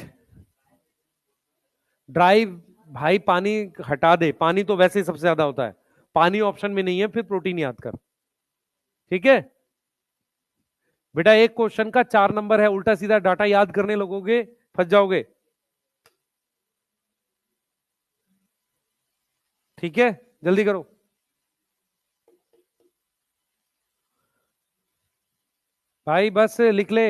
ड्राई? भाई पानी हटा दे, पानी तो वैसे ही सबसे ज्यादा होता है, पानी ऑप्शन में नहीं है, फिर प्रोटीन याद कर। ठीक है बेटा, एक क्वेश्चन का 4 नंबर है, उल्टा सीधा डाटा याद करने लगोगे फंस जाओगे। ठीक है, जल्दी करो भाई, बस लिख ले।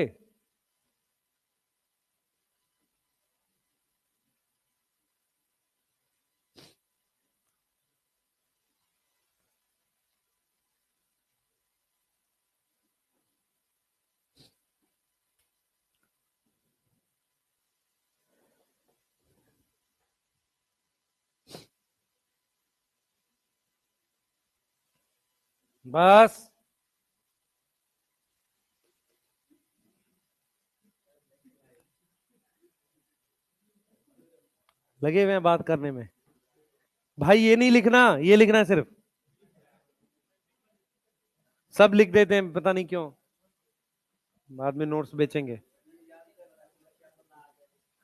बस लगे हुए हैं बात करने में। भाई ये नहीं लिखना, ये लिखना है सिर्फ, सब लिख देते हैं पता नहीं क्यों, बाद में नोट्स बेचेंगे।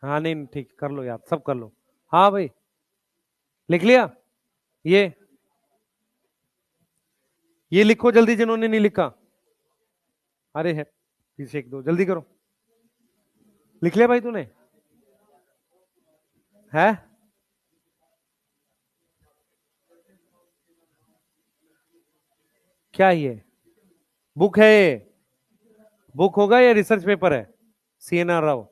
हाँ नहीं ठीक, कर लो यार, सब कर लो। हाँ भाई, लिख लिया? ये ये लिखो जल्दी, जिन्होंने नहीं लिखा। अरे है पीछे एक दो, जल्दी करो। लिख लिया भाई तूने? है? क्या ये बुक है? ये बुक होगा या रिसर्च पेपर है? CNR राव?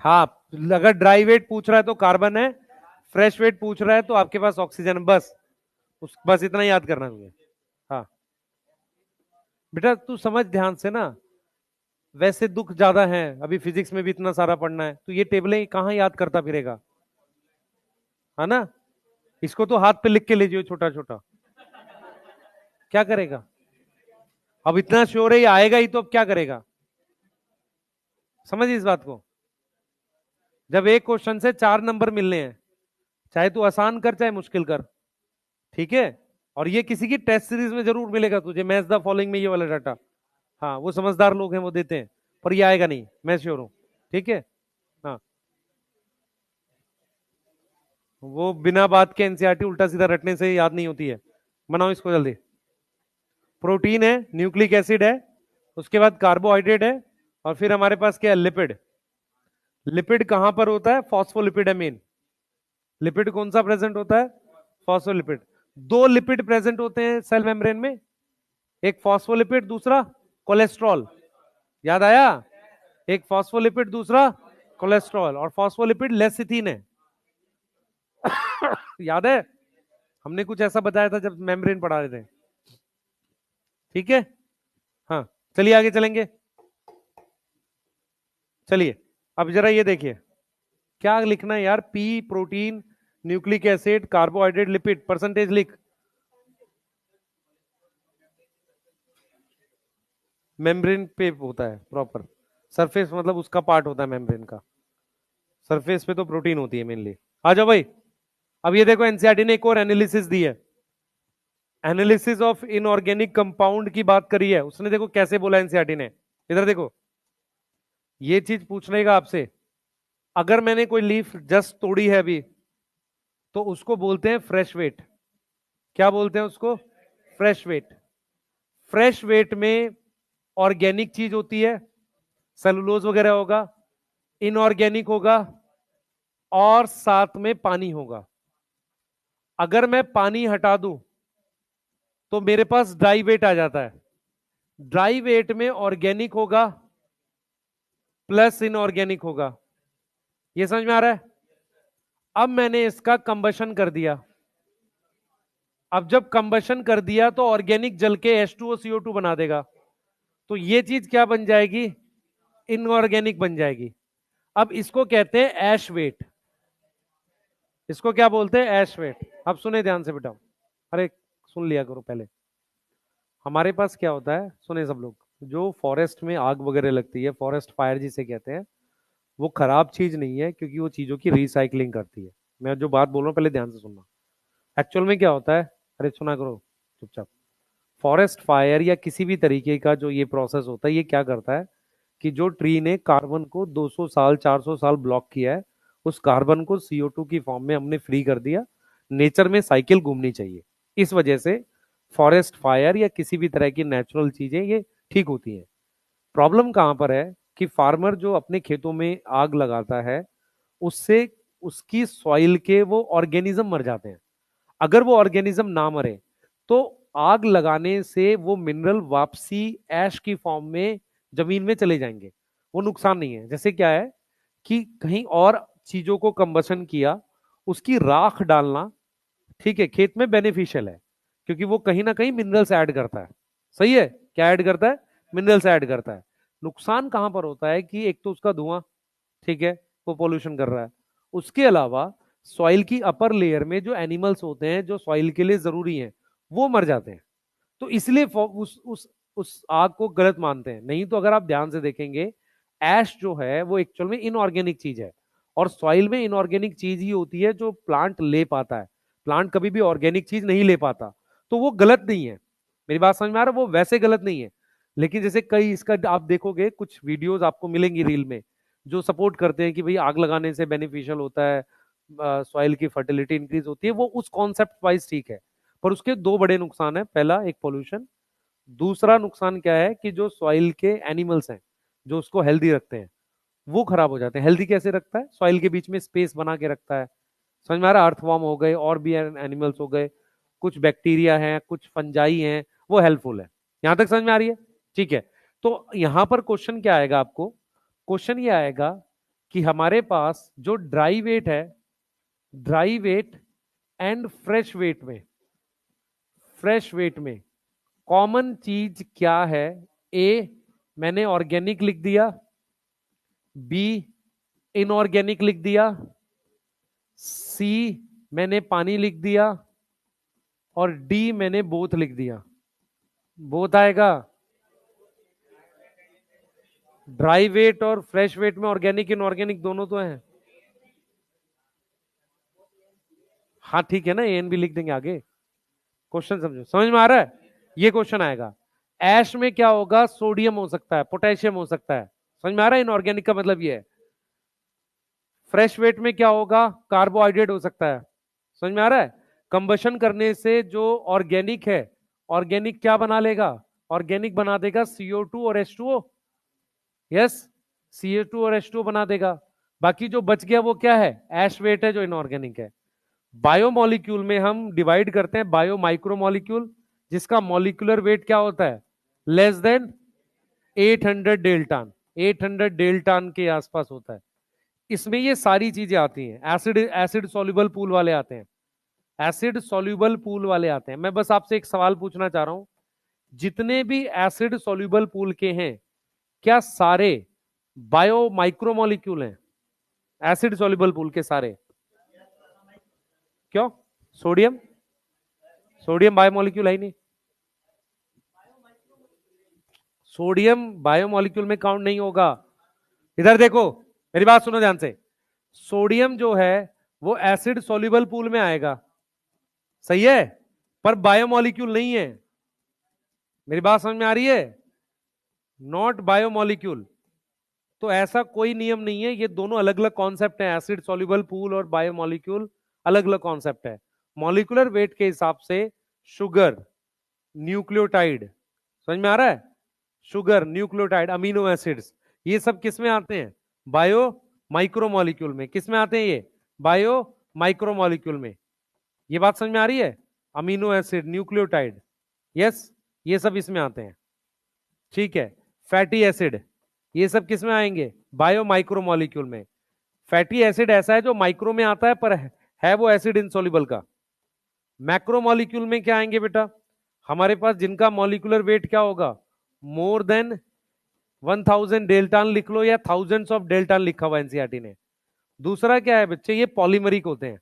हाँ, अगर ड्राई वेट पूछ रहा है तो कार्बन है, फ्रेश वेट पूछ रहा है तो आपके पास ऑक्सीजन है, बस। बस इतना याद करना है तुझे। हाँ बेटा, तू समझ ध्यान से ना, वैसे दुख ज्यादा है, अभी फिजिक्स में भी इतना सारा पढ़ना है, तो ये टेबलें कहाँ याद करता फिरेगा? है ना। इसको तो हाथ पे लिख के लीजिए छोटा छोटा, क्या करेगा। अब इतना श्योर है ये आएगा ही, तो अब क्या करेगा, समझिए इस बात को। जब एक क्वेश्चन से 4 नंबर मिलने हैं, चाहे तू आसान कर चाहे मुश्किल कर, ठीक है। और ये किसी की टेस्ट सीरीज में जरूर मिलेगा तुझे, मैच द फॉलोइंग में ये वाला डाटा। हाँ वो समझदार लोग हैं वो देते हैं, पर ये आएगा नहीं, मैं श्योर हूं। ठीक है। हाँ वो बिना बात के एनसीईआरटी उल्टा सीधा रटने से याद नहीं होती है। बनाओ इसको जल्दी। प्रोटीन है, न्यूक्लिक एसिड है, उसके बाद कार्बोहाइड्रेट है, और फिर हमारे पास क्या है, लिपिड। लिपिड कहां पर होता है, फॉस्फोलिपिड है मेन। लिपिड कौन सा प्रेजेंट होता है, फॉस्फोलिपिड। दो लिपिड प्रेजेंट होते हैं सेल मेम्ब्रेन में, एक फॉस्फोलिपिड, दूसरा कोलेस्ट्रॉल। याद आया, एक फॉस्फोलिपिड, दूसरा कोलेस्ट्रॉल, और फॉस्फोलिपिड लेसिथिन है। याद है, हमने कुछ ऐसा बताया था जब मेम्ब्रेन पढ़ा रहे थे। ठीक है। हाँ चलिए आगे चलेंगे। चलिए अब जरा ये देखिए, क्या लिखना है यार, P protein, nucleic acid, carbohydrate, lipid, percentage लिख। मेम्ब्रेन पे होता है प्रॉपर, सरफेस मतलब उसका पार्ट होता है मेम्ब्रेन का, सरफेस पे तो प्रोटीन होती है मेनली। आ जाओ भाई। अब ये देखो एनसीईआरटी ने एक और एनालिसिस दी है, एनालिसिस ऑफ इनऑर्गेनिक कंपाउंड की बात करी है उसने। देखो कैसे बोला एनसीईआरटी ने, इधर देखो, ये चीज पूछ लेगा आपसे। अगर मैंने कोई लीफ जस्ट तोड़ी है अभी, तो उसको बोलते हैं फ्रेश वेट। क्या बोलते हैं उसको, फ्रेश वेट। फ्रेश वेट में ऑर्गेनिक चीज होती है, सेलुलोज वगैरह होगा, इनऑर्गेनिक होगा, और साथ में पानी होगा। अगर मैं पानी हटा दूं तो मेरे पास ड्राई वेट आ जाता है। ड्राई वेट में ऑर्गेनिक होगा प्लस इनऑर्गेनिक होगा। ये समझ में आ रहा है। अब मैंने इसका कंबशन कर दिया। अब जब कंबशन कर दिया तो ऑर्गेनिक जल के H2O CO2 बना देगा, तो ये चीज क्या बन जाएगी, इनऑर्गेनिक बन जाएगी। अब इसको कहते हैं ऐश वेट। इसको क्या बोलते हैं, ऐश वेट। अब सुने ध्यान से बेटा, अरे सुन लिया करो पहले। हमारे पास क्या होता है, सुने सब लोग, जो फॉरेस्ट में आग वगैरह लगती है, फॉरेस्ट फायर जिसे कहते हैं, वो खराब चीज नहीं है, क्योंकि वो चीजों की रिसाइकलिंग करती है। मैं जो बात बोल रहा हूँ पहले ध्यान से सुनना। एक्चुअल में क्या होता है, अरे सुना करो चुपचाप। फॉरेस्ट फायर या किसी भी तरीके का जो ये प्रोसेस होता है, ये क्या करता है कि जो ट्री ने कार्बन को 200 साल 400 साल ब्लॉक किया है, उस कार्बन को CO2 की फॉर्म में हमने फ्री कर दिया। नेचर में साइकिल घूमनी चाहिए, इस वजह से फॉरेस्ट फायर या किसी भी तरह की नेचुरल चीजें ये ठीक होती हैं। प्रॉब्लम कहां पर है कि फार्मर जो अपने खेतों में आग लगाता है, उससे उसकी सॉइल के वो ऑर्गेनिज्म मर जाते हैं। अगर वो ऑर्गेनिज्म ना मरे, तो आग लगाने से वो मिनरल वापसी ऐश की फॉर्म में जमीन में चले जाएंगे। वो नुकसान नहीं है। जैसे क्या है कि कहीं और चीजों को कंबसन किया, उसकी राख डालना, ठीक है, खेत में बेनिफिशियल है, क्योंकि वो कहीं ना कहीं मिनरल्स ऐड करता है। सही है, क्या ऐड करता है, मिनरल्स ऐड करता है। नुकसान कहां पर होता है कि एक तो उसका धुआं, ठीक है, वो पोल्यूशन कर रहा है। उसके अलावा सॉइल की अपर लेयर में जो एनिमल्स होते हैं जो सॉइल के लिए जरूरी हैं, वो मर जाते हैं। तो इसलिए उस आग को गलत मानते हैं। नहीं तो अगर आप ध्यान से देखेंगे, ऐश जो है वो एक्चुअल में इनऑर्गेनिक चीज है, और सॉइल में इनऑर्गेनिक चीज ही होती है जो प्लांट ले पाता है। प्लांट कभी भी ऑर्गेनिक चीज नहीं ले पाता, तो वो गलत नहीं है। मेरी बात समझ में आ रहा है, वो वैसे गलत नहीं है। लेकिन जैसे कई इसका आप देखोगे, कुछ वीडियोस आपको मिलेंगी रील में, जो सपोर्ट करते हैं कि भाई आग लगाने से बेनिफिशियल होता है, सॉइल की फर्टिलिटी इंक्रीज होती है, वो उस कॉन्सेप्ट वाइज ठीक है। पर उसके दो बड़े नुकसान है। पहला एक पोल्यूशन, दूसरा नुकसान क्या है कि जो सॉइल के एनिमल्स हैं जो उसको हेल्दी रखते हैं, वो खराब हो जाते हैं। हेल्दी कैसे रखता है, सॉइल के बीच में स्पेस बना के रखता है। समझ में आ रहा है, अर्थवॉर्म हो गए और भी एनिमल्स हो गए, कुछ बैक्टीरिया हैं, कुछ फंजाई हैं, वो हेल्पफुल है। यहां तक समझ में आ रही है, ठीक है। तो यहां पर क्वेश्चन क्या आएगा आपको, क्वेश्चन ये आएगा कि हमारे पास जो ड्राई वेट है, dry weight and fresh weight में, फ्रेश वेट में कॉमन चीज क्या है। ए, मैंने ऑर्गेनिक लिख दिया, बी, इनऑर्गेनिक लिख दिया, सी, मैंने पानी लिख दिया और डी मैंने बोथ लिख दिया, बोथ आएगा। ड्राई वेट और फ्रेश वेट में ऑर्गेनिक इनऑर्गेनिक दोनों तो हैं। हाँ ठीक है ना, ए एन बी लिख देंगे आगे। क्वेश्चन समझो, समझ में आ रहा है? ये क्वेश्चन आएगा। ऐश में क्या होगा, सोडियम हो सकता है, पोटेशियम हो सकता है। समझ में आ रहा है? इनऑर्गेनिक का मतलब ये है। फ्रेश वेट में क्या होगा, कार्बोहाइड्रेट हो सकता है। समझ में आ रहा है? कंबशन करने से जो ऑर्गेनिक है, ऑर्गेनिक क्या बना लेगा, ऑर्गेनिक बना देगा CO2 और H2O। यस, CO2 और H2O बना देगा। बाकी जो बच गया वो क्या है, ऐश वेट है जो इनऑर्गेनिक है। बायोमोलिक्यूल में हम डिवाइड करते हैं बायो माइक्रोमोलिक्यूल, जिसका मॉलिक्यूलर वेट क्या होता है, लेस देन 800 डेल्टन, 800 डेल्टन के आसपास होता है। इसमें ये सारी चीजें आती हैं, एसिड एसिड सॉल्युबल पूल वाले आते हैं, एसिड सॉल्युबल पूल वाले आते हैं। मैं बस आपसे एक सवाल पूछना चाह रहा हूं, जितने भी एसिड सॉल्युबल पूल के हैं, क्या सारे बायो माइक्रोमोलिक्यूल हैं, एसिड सॉल्युबल पूल के सारे? क्यों? सोडियम, सोडियम बायोमोलिक्यूल है ही नहीं। सोडियम बायोमोलिक्यूल में काउंट नहीं होगा। इधर देखो, मेरी बात सुनो ध्यान से। सोडियम जो है वो एसिड सॉल्युबल पूल में आएगा, सही है, पर बायोमोलिक्यूल नहीं है। मेरी बात समझ में आ रही है? Not biomolecule. तो ऐसा कोई नियम नहीं है, ये दोनों अलग अलग कॉन्सेप्ट है, एसिड सॉल्युबल पूल और बायोमोलिक्यूल अलग अलग कॉन्सेप्ट है। मॉलिक्यूलर वेट के हिसाब से शुगर, न्यूक्लियोटाइड, समझ में आ रहा है, शुगर, न्यूक्लियोटाइड, अमीनो एसिड्स, ये सब किस में आते हैं, बायो माइक्रोमोलिक्यूल में। किस में आते हैं ये, बायो माइक्रोमोलिक्यूल में। ये बात समझ में आ रही है? अमीनो एसिड, न्यूक्लियोटाइड, यस, ये सब इसमें आते हैं, ठीक है। फैटी एसिड, ये सब किस में आएंगे, बायो माइक्रोमोलिक्यूल में। फैटी एसिड ऐसा है जो माइक्रो में आता है, पर है वो एसिड इनसॉल्युबल का। मैक्रोमोलिक्यूल में क्या आएंगे बेटा, हमारे पास जिनका मॉलिक्यूलर वेट क्या होगा, मोर देन 1000 डेल्टन लिख लो, या थाउजेंड्स ऑफ डेल्टन लिखा हुआ एनसीईआरटी ने। दूसरा क्या है बच्चे, ये पॉलीमरिक होते हैं।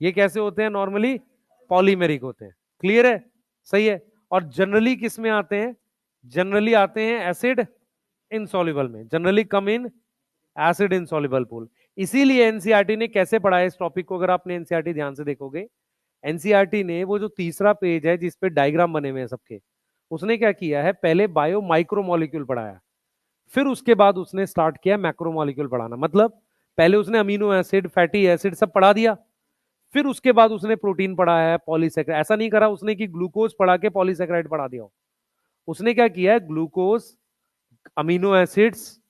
ये कैसे होते हैं, नॉर्मली पॉलीमेरिक होते हैं। क्लियर है? सही है। और जनरली किस में आते हैं, जनरली आते हैं एसिड इनसॉल्युबल में, generally come in acid insoluble pool. इसीलिए एनसीईआरटी ने कैसे पढ़ा है इस टॉपिक को, अगर आपने एनसीईआरटी ध्यान से देखोगे, एनसीईआरटी ने वो जो तीसरा पेज है जिसपे डायग्राम बने हुए हैं सबके, उसने क्या किया है, पहले बायो माइक्रोमोलिक्यूल पढ़ाया, फिर उसके बाद उसने स्टार्ट किया मैक्रोमोलिक्यूल पढ़ाना। मतलब पहले उसने अमीनो एसिड, फैटी एसिड सब पढ़ा दिया, फिर उसके बाद उसने प्रोटीन पढ़ाया है, पॉलीसेक्राइड। ऐसा नहीं करा उसने कि ग्लूकोज पढ़ा के पॉलीसेक्राइड पढ़ा दिया हो। उसने क्या किया है, glucose, amino acids,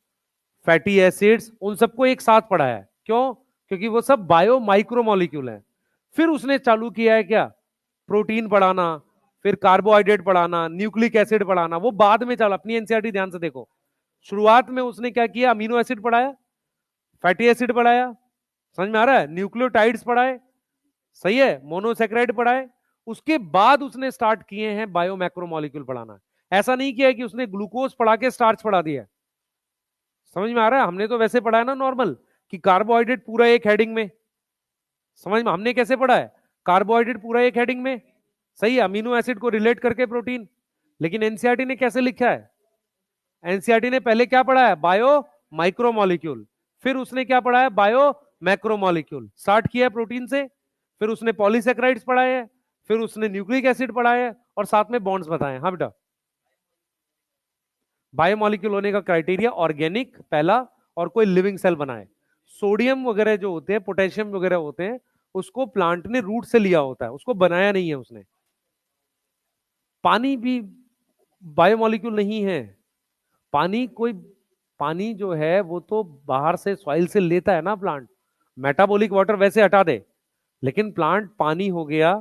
fatty acids, उन सबको एक साथ पढ़ाया है। क्यों? क्योंकि वो सब बायो माइक्रोमोलिक्यूल हैं। फिर उसने चालू किया है क्या, प्रोटीन पढ़ाना, फिर कार्बोहाइड्रेट पढ़ाना, न्यूक्लिक एसिड पढ़ाना, वो बाद में चला। अपनी एनसीईआरटी ध्यान से देखो, शुरुआत में उसने क्या किया, अमीनो एसिड पढ़ाया, फैटी एसिड पढ़ाया, समझ में आ रहा है, न्यूक्लियोटाइड्स पढ़ाए, सही है, मोनोसेक्राइड पढ़ाए, उसके बाद उसने स्टार्ट किए हैं बायो मैक्रोमोलिक्यूल पढ़ाना। ऐसा नहीं किया कि उसने ग्लूकोज पढ़ा के स्टार्च पढ़ा दिया। समझ में आ रहा है? हमने तो वैसे पढ़ा है ना नॉर्मल, कि कार्बोहाइड्रेट पूरा एक हेडिंग में। समझ में हमने कैसे पढ़ा है, कार्बोहाइड्रेट पूरा एक हेडिंग में, सही है, अमीनो एसिड को रिलेट करके प्रोटीन। लेकिन एनसीईआरटी ने कैसे लिखा है, एनसीईआरटी ने पहले क्या पढ़ा है, बायो माइक्रोमोलिक्यूल, फिर उसने क्या पढ़ा है, बायो मैक्रोमोलिक्यूल। स्टार्ट किया है प्रोटीन से, फिर उसने पॉलीसेक्राइड्स पढ़ाए हैं, फिर उसने न्यूक्लिक एसिड पढ़ाया है, और साथ में बॉन्ड्स बताए। हाँ बेटा, बायोमोलिक्यूल होने का क्राइटेरिया ऑर्गेनिक पहला, और कोई लिविंग सेल बनाए। सोडियम वगैरह जो होते हैं, पोटेशियम वगैरह होते हैं, उसको प्लांट ने रूट से लिया होता है, उसको बनाया नहीं है उसने। पानी भी बायोमोलिक्यूल नहीं है। पानी कोई, पानी जो है वो तो बाहर से सॉइल से लेता है ना प्लांट, मेटाबॉलिक वाटर वैसे हटा दे, लेकिन प्लांट पानी हो गया,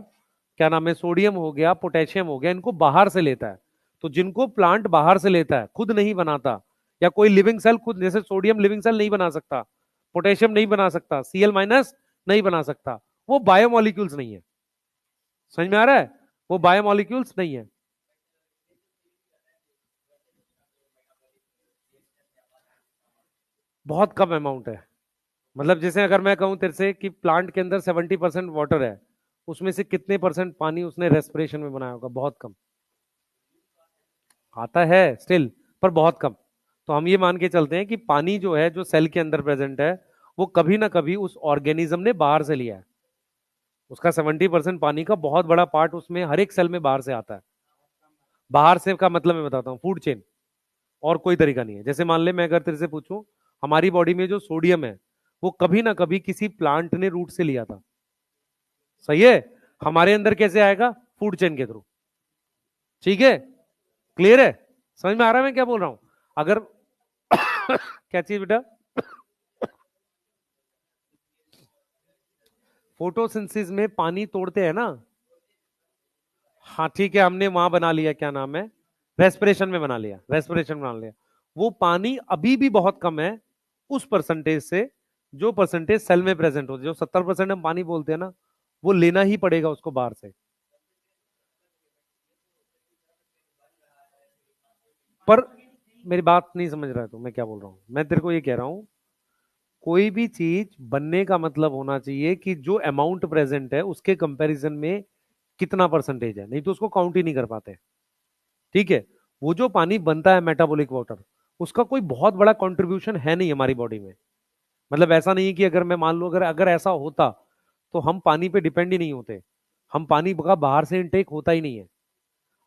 क्या नाम है, सोडियम हो गया, पोटेशियम हो गया, इनको बाहर से लेता है। तो जिनको प्लांट बाहर से लेता है, खुद नहीं बनाता, या कोई लिविंग सेल खुद, जैसे सोडियम लिविंग सेल नहीं बना सकता, पोटेशियम नहीं बना सकता, Cl- नहीं बना सकता, वो बायोमोलिक्यूल्स नहीं है। समझ में आ रहा है? वो बायोमोलिक्यूल्स नहीं है। बहुत कम अमाउंट है, मतलब जैसे अगर मैं कहूं तेरे से कि प्लांट के अंदर 70% वाटर है, उसमें से कितने परसेंट पानी उसने रेस्पिरेशन में बनाया होगा? बहुत कम। आता है स्टिल, पर बहुत कम। तो हम ये मान के चलते हैं कि पानी जो है, जो सेल के अंदर प्रेजेंट है, वो कभी ना कभी उस ऑर्गेनिज्म ने बाहर से लिया है। उसका 70% पानी का बहुत बड़ा पार्ट उसमें हर एक सेल में बाहर से आता है। बाहर से का मतलब मैं बताता हूँ, फूड चेन। और कोई तरीका नहीं है। जैसे मान ले मैं अगर तेरे से पूछूं, हमारी बॉडी में जो सोडियम है, वो कभी ना कभी किसी प्लांट ने रूट से लिया था। सही है। हमारे अंदर कैसे आएगा? फूड चेन के थ्रू। ठीक है, क्लियर है? समझ में आ रहा है मैं क्या बोल रहा हूं? अगर क्या चीज बेटा? फोटोसिंथेसिस में पानी तोड़ते हैं ना। हाँ ठीक है, हमने वहां बना लिया, क्या नाम है, रेस्पिरेशन में बना लिया, रेस्पिरेशन में बना लिया। वो पानी अभी भी बहुत कम है उस परसेंटेज से, जो परसेंटेज सेल में प्रेजेंट होती है। जो 70% हम पानी बोलते हैं ना, वो लेना ही पड़ेगा उसको बाहर से। पर मेरी बात नहीं समझ रहा है तो मैं क्या बोल रहा हूं? मैं तेरे को ये कह रहा हूं, कोई भी चीज बनने का मतलब होना चाहिए कि जो अमाउंट प्रेजेंट है उसके कंपैरिजन में कितना परसेंटेज है, नहीं तो उसको काउंट ही नहीं कर पाते। ठीक है। वो जो पानी बनता है मेटाबॉलिक वाटर, उसका कोई बहुत बड़ा कंट्रीब्यूशन है नहीं हमारी बॉडी में। मतलब ऐसा नहीं कि अगर मैं मान लो, अगर अगर ऐसा होता तो हम पानी पे डिपेंड ही नहीं होते। हम पानी का बाहर से इनटेक होता ही नहीं है।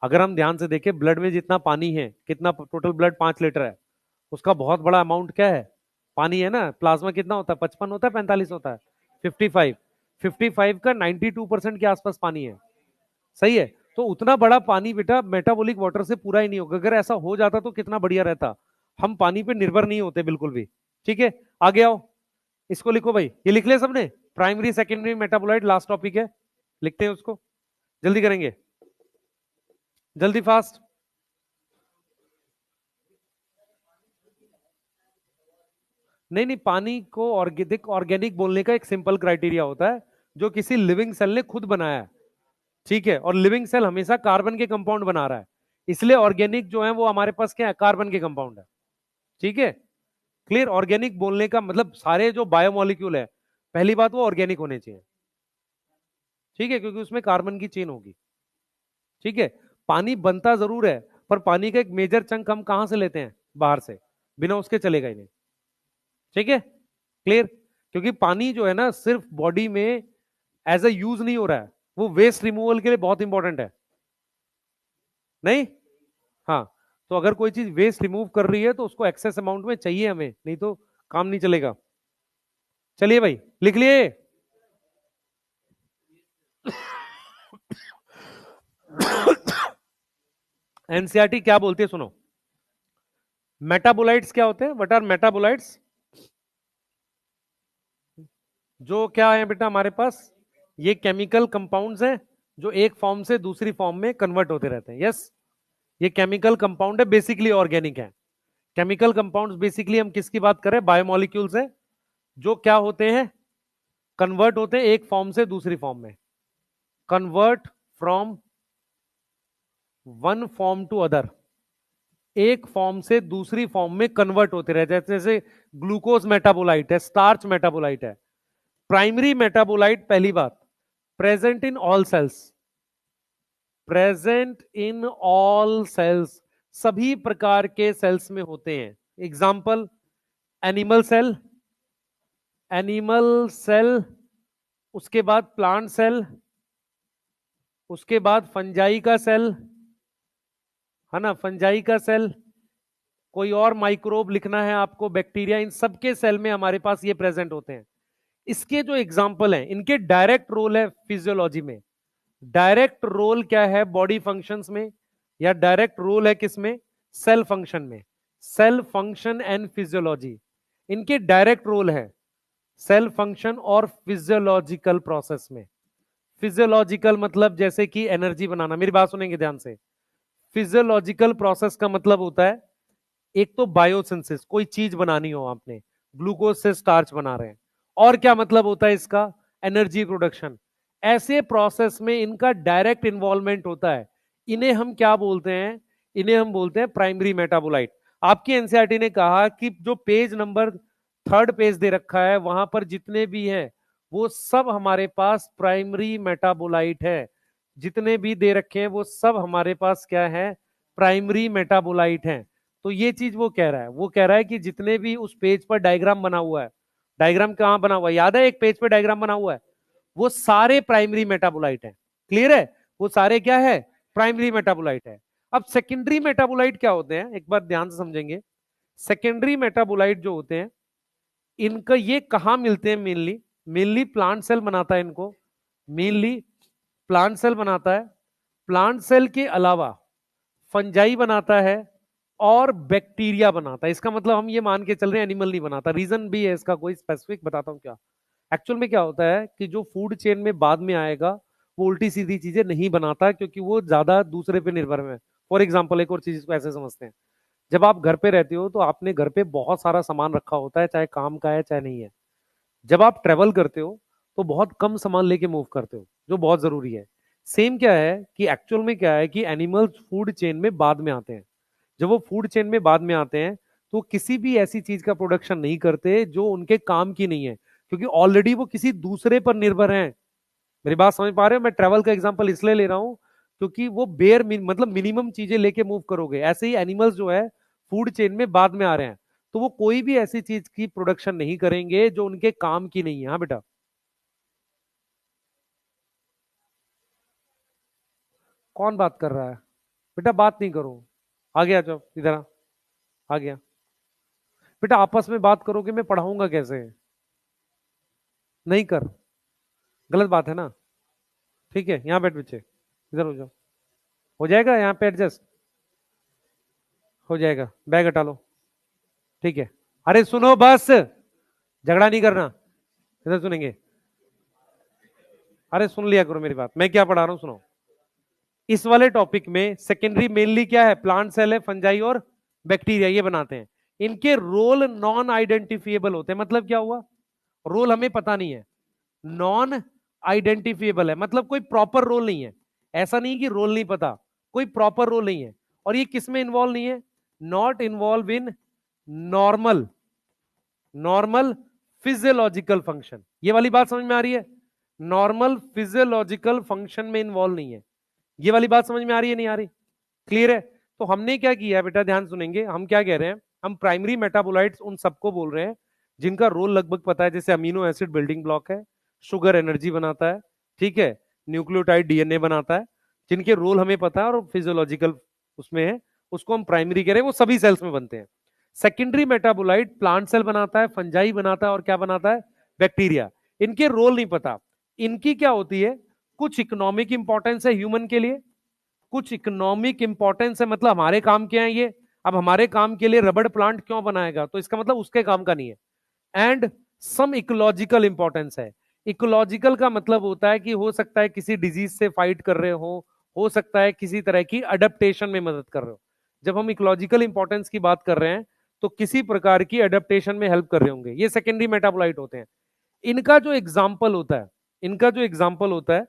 अगर हम ध्यान से देखें, ब्लड में जितना पानी है, कितना टोटल ब्लड 5 लीटर है, उसका बहुत बड़ा अमाउंट क्या है? पानी है ना। प्लाज्मा कितना होता है? 55 होता है, 45 होता है? 55। 55 का 92% के आसपास पानी है। सही है। तो उतना बड़ा पानी बेटा मेटाबॉलिक वाटर से पूरा ही नहीं होगा। अगर ऐसा हो जाता तो कितना बढ़िया रहता। हम पानी पे निर्भर नहीं होते बिल्कुल भी। ठीक है, आगे आओ। इसको लिखो भाई, ये लिख लिया सबने? Primary secondary metabolite last topic है, लिखते हैं उसको। जल्दी करेंगे, जल्दी फास्ट। नहीं नहीं, पानी को ऑर्गेनिक, ऑर्गेनिक बोलने का एक सिंपल क्राइटेरिया होता है, जो किसी लिविंग सेल ने खुद बनाया है। ठीक है, और लिविंग सेल हमेशा कार्बन के कंपाउंड बना रहा है, इसलिए ऑर्गेनिक जो है वो हमारे पास क्या है? कार्बन के कंपाउंड है। ठीक है, क्लियर? ऑर्गेनिक बोलने का मतलब सारे जो बायोमोलिक्यूल है, पहली बात वो ऑर्गेनिक होने चाहिए। ठीक है, क्योंकि उसमें कार्बन की चेन होगी। ठीक है। पानी बनता जरूर है, पर पानी का एक मेजर चंक हम कहां से लेते हैं? बाहर से। बिना उसके चलेगा ही नहीं। ठीक है, क्लियर? क्योंकि पानी जो है ना, सिर्फ बॉडी में एज अ यूज नहीं हो रहा है, वो वेस्ट रिमूवल के लिए बहुत इंपॉर्टेंट है। नहीं? हाँ। तो अगर कोई चीज वेस्ट रिमूव कर रही है तो उसको एक्सेस अमाउंट में चाहिए हमें, नहीं तो काम नहीं चलेगा। चलिए भाई, लिख लिए? एनसीईआरटी क्या बोलती है सुनो। मेटाबोलाइट्स क्या होते हैं? What are metabolites? जो क्या है बेटा हमारे पास, ये केमिकल कंपाउंड्स हैं जो एक फॉर्म से दूसरी फॉर्म में कन्वर्ट होते रहते हैं। यस, ये केमिकल कंपाउंड है, बेसिकली ऑर्गेनिक है। केमिकल कंपाउंड्स बेसिकली हम किसकी बात करें? बायोमोलिक्यूल्स है, जो क्या होते हैं? कन्वर्ट होते हैं एक फॉर्म से दूसरी फॉर्म में। Convert from one form to other, एक फॉर्म से दूसरी फॉर्म में कन्वर्ट होते रहते हैं। जैसे ग्लूकोज मेटाबोलाइट है, स्टार्च मेटाबोलाइट है। प्राइमरी मेटाबोलाइट, पहली बात, present in all cells, present in all cells, सभी प्रकार के सेल्स में होते हैं। Example, animal cell, animal cell, उसके बाद प्लांट सेल, उसके बाद फंजाई का सेल, है ना, फंजाई का सेल। कोई और माइक्रोब लिखना है आपको, बैक्टीरिया, इन सबके सेल में हमारे पास ये प्रेजेंट होते हैं। इसके जो एग्जाम्पल हैं, इनके डायरेक्ट रोल है फिजियोलॉजी में। डायरेक्ट रोल क्या है? बॉडी फंक्शंस में, या डायरेक्ट रोल है किसमें? सेल फंक्शन में। सेल फंक्शन एंड फिजियोलॉजी, इनके डायरेक्ट रोल है सेल फंक्शन और फिजियोलॉजिकल प्रोसेस में। फिजियोलॉजिकल मतलब जैसे कि एनर्जी बनाना, मेरी बात सुनेंगे ध्यान से। फिजियोलॉजिकल प्रोसेस का मतलब होता है, एक तो बायोसिंथेसिस, कोई चीज बनानी हो आपने, ग्लूकोज से स्टार्च बना रहे हैं। और क्या मतलब होता है इसका? Energy production. ऐसे प्रोसेस में इनका डायरेक्ट इन्वॉल्वमेंट होता है। इन्हें हम क्या बोलते हैं? इन्हें हम बोलते हैं प्राइमरी मेटाबोलाइट। आपकी एनसीईआरटी ने कहा कि जो पेज नंबर थर्ड पेज दे रखा है, वहां पर जितने भी हैं वो सब हमारे पास प्राइमरी मेटाबोलाइट है। जितने भी दे रखे हैं वो सब हमारे पास क्या है, प्राइमरी मेटाबोलाइट हैं। तो ये चीज वो कह रहा है, वो कह रहा है कि जितने भी उस पेज पर डायग्राम बना हुआ है, डायग्राम कहां बना हुआ है, याद है एक पेज पे डायग्राम बना हुआ है, वो सारे प्राइमरी मेटाबोलाइट हैं। क्लियर है, वो सारे क्या है, प्राइमरी मेटाबोलाइट है। अब सेकेंडरी मेटाबोलाइट क्या होते हैं, एक बार ध्यान से समझेंगे। सेकेंडरी मेटाबोलाइट जो होते हैं, इनका ये कहां मिलते हैं, मेनली मेनली प्लांट सेल बनाता है इनको, मेनली प्लांट सेल बनाता है। प्लांट सेल के अलावा फंजाई बनाता है और बैक्टीरिया बनाता है। इसका मतलब हम ये मान के चल रहे हैं एनिमल नहीं बनाता। रीजन भी है इसका, कोई स्पेसिफिक बताता हूं क्या। एक्चुअल में क्या होता है कि जो फूड चेन में बाद में आएगा वो उल्टी सीधी चीजें नहीं बनाता, क्योंकि वो ज्यादा दूसरे पे निर्भर है। फॉर एग्जाम्पल एक और चीज को ऐसे समझते हैं, जब आप घर पे रहते हो तो आपने घर पे बहुत सारा सामान रखा होता है, चाहे काम का है चाहे नहीं है। जब आप ट्रेवल करते हो तो बहुत कम सामान लेके मूव करते हो, जो बहुत जरूरी है। सेम क्या है कि एक्चुअल में क्या है कि एनिमल्स फूड चेन में बाद में आते हैं। जब वो फूड चेन में बाद में आते हैं तो किसी भी ऐसी चीज का प्रोडक्शन नहीं करते जो उनके काम की नहीं है, क्योंकि ऑलरेडी वो किसी दूसरे पर निर्भर हैं। मेरी बात समझ पा रहे हो, मैं ट्रैवल का एग्जांपल इसलिए ले रहा हूं क्योंकि वो मतलब मिनिमम चीजें लेके मूव करोगे। ऐसे ही एनिमल्स जो है फूड चेन में बाद में आ रहे हैं, तो वो कोई भी ऐसी चीज की प्रोडक्शन नहीं करेंगे जो उनके काम की नहीं है। हाँ बेटा, कौन बात कर रहा है, बेटा बात नहीं करो, आ गया जाओ इधर आ गया। बेटा आपस में बात करोगे, मैं पढ़ाऊंगा कैसे, नहीं कर, गलत बात है ना। ठीक है, यहाँ बैठ बच्चे, इधर हो जाओ, हो जाएगा यहाँ पे एडजस्ट, हो जाएगा, बैग हटा लो। ठीक है, अरे सुनो बस, झगड़ा नहीं करना, इधर सुनेंगे। अरे सुन लिया करो मेरी बात, मैं क्या पढ़ा रहा हूं सुनो। इस वाले टॉपिक में सेकेंडरी मेनली क्या है, प्लांट सेल है, फंजाई और बैक्टीरिया, ये बनाते हैं। इनके रोल नॉन आइडेंटिफिएबल होते हैं। मतलब क्या हुआ, रोल हमें पता नहीं है, नॉन आइडेंटिफिएबल है, मतलब कोई प्रॉपर रोल नहीं है। ऐसा नहीं कि रोल नहीं पता, कोई प्रॉपर रोल नहीं है। और ये किस में इन्वॉल्व नहीं है, not involve in normal normal physiological function. ये वाली बात समझ में आ रही है, नॉर्मल फिजियोलॉजिकल फंक्शन में इन्वॉल्व नहीं है। ये वाली बात समझ में आ रही है, नहीं आ रही, क्लियर है। तो हमने क्या किया है बेटा, ध्यान सुनेंगे, हम क्या कह रहे हैं, हम प्राइमरी मेटाबोलाइट्स उन सबको बोल रहे हैं जिनका रोल लगभग पता है। जैसे अमीनो एसिड बिल्डिंग ब्लॉक है, शुगर एनर्जी बनाता है, ठीक है, न्यूक्लियोटाइड डीएनए बनाता है, जिनके रोल हमें पता है और फिजियोलॉजिकल उसमें है, उसको हम प्राइमरी कह रहे हैं, वो सभी सेल्स में बनते हैं। सेकेंडरी मेटाबोलाइट प्लांट सेल बनाता है, फंजाई बनाता है और क्या बनाता है, बैक्टीरिया। इनके रोल नहीं पता। इनकी क्या होती है, कुछ इकोनॉमिक इंपॉर्टेंस है ह्यूमन के लिए, कुछ इकोनॉमिक इंपॉर्टेंस है, मतलब हमारे काम के हैं ये। अब हमारे काम के लिए रबड़ प्लांट क्यों बनाएगा, तो इसका मतलब उसके काम का नहीं है। एंड सम इकोलॉजिकल इंपॉर्टेंस है। इकोलॉजिकल का मतलब होता है कि हो सकता है किसी डिजीज से फाइट कर रहे हो सकता है किसी तरह की अडेप्टेशन में मदद कर रहे हो। जब हम इकोलॉजिकल इंपॉर्टेंस की बात कर रहे हैं तो किसी प्रकार की अडेप्टेशन में हेल्प कर रहे होंगे, ये सेकेंडरी मेटाबोलाइट होते हैं। इनका जो एग्जाम्पल होता है, इनका जो एग्जाम्पल होता है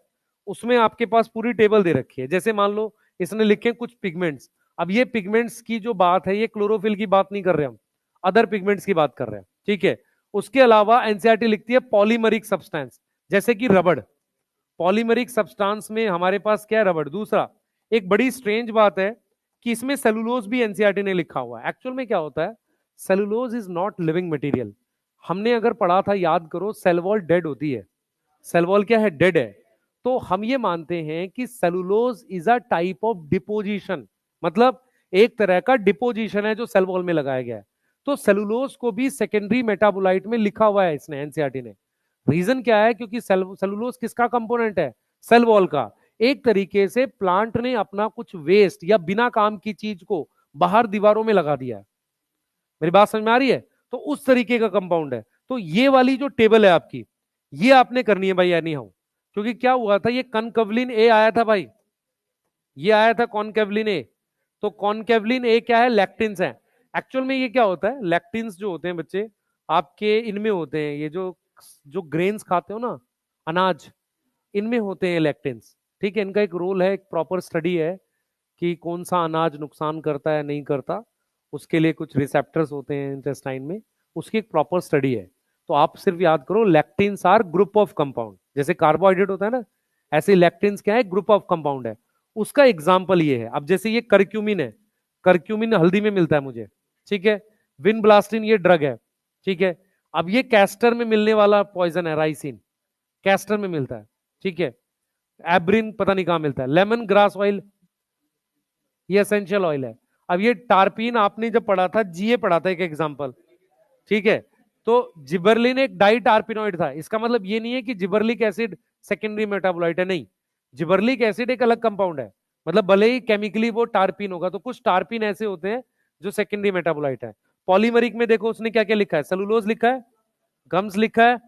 उसमें आपके पास पूरी टेबल दे रखी है। जैसे मान लो इसने लिखे कुछ पिगमेंट्स, अब ये पिगमेंट्स की जो बात है, ये क्लोरोफिल की बात नहीं कर रहे हम, अदर पिगमेंट्स की बात कर रहे हैं, ठीक है। उसके अलावा एनसीईआरटी लिखती है पॉलीमरिक सब्सटेंस, जैसे कि रबड़। पॉलीमरिक सब्सटेंस में हमारे पास क्या है, रबड़। दूसरा, एक बड़ी स्ट्रेंज बात है कि इसमें सेलुलोज भी एनसीईआरटी ने लिखा हुआ है। एक्चुअल में क्या होता है, cellulose is not living material. हमने अगर पढ़ा था, याद करो, सेल वॉल डेड होती है, सेल वॉल क्या है, डेड है। तो हम ये मानते हैं कि cellulose is a type of deposition, मतलब एक तरह का डिपोजिशन है जो सेल वॉल में लगाया गया है। तो सेलुलोज को भी सेकेंडरी मेटाबोलाइट में लिखा हुआ है इसने, एनसीईआरटी ने। रीजन क्या है, क्योंकि सेलुलोज किसका कंपोनेंट है, सेल वॉल का। एक तरीके से प्लांट ने अपना कुछ वेस्ट या बिना काम की चीज को बाहर दीवारों में लगा दिया है। मेरी बात समझ में आ रही है, तो उस तरीके का कंपाउंड है। तो ये वाली जो टेबल है आपकी, ये आपने करनी है भाई, एनी हाउ। क्योंकि क्या हुआ था, ये कनकवलिन ए आया था भाई, ये आया था कॉनकेवलिन ए। तो कॉनकेवलिन ए क्या है, लैक्टिन्स है। एक्चुअल में ये क्या होता है, लैक्टिन्स जो होते हैं बच्चे आपके, इनमें होते हैं, ये जो जो ग्रेन्स खाते हो ना, अनाज, इनमें होते हैं लैक्टिन्स, ठीक है। इनका एक रोल है, एक प्रॉपर स्टडी है कि कौन सा अनाज नुकसान करता है नहीं करता, उसके लिए कुछ रिसेप्टर्स होते हैं इंटेस्टाइन में, उसकी एक प्रॉपर स्टडी है। तो आप सिर्फ याद करो, लैक्टिन्स आर ग्रुप ऑफ कंपाउंड, जैसे कार्बोहाइड्रेट होता है ना, ऐसे लैक्टिन्स क्या है, ग्रुप ऑफ कंपाउंड है। उसका एग्जाम्पल ये है, अब जैसे ये करक्यूमिन है, करक्यूमिन हल्दी में मिलता है मुझे, ठीक है। विनब्लास्टिन ये ड्रग है, ठीक है। अब ये कैस्टर में मिलने वाला पॉइजन है, राइसिन, कैस्टर में मिलता है, ठीक है। एब्रिन पता नहीं कहां मिलता है। लेमन ग्रास ऑयल ये एसेंशियल ऑयल है। अब ये टारपीन आपने जब पढ़ा था, जीए पढ़ा था एक एग्जांपल, ठीक है। तो जिबरलिन एक डाई टारपिनोइड था, इसका मतलब ये नहीं है कि जिबरलिक एसिड सेकेंडरी मेटाबोलाइट है, नहीं। जिबरलिक एसिड एक अलग कंपाउंड है, मतलब भले ही केमिकली वो टारपीन होगा, तो कुछ टारपीन ऐसे होते हैं जो सेकेंडरी मेटाबोलाइट है। पॉलीमरिक में देखो उसने क्या क्या लिखा है, सेलुलोज लिखा है, गम्स लिखा है,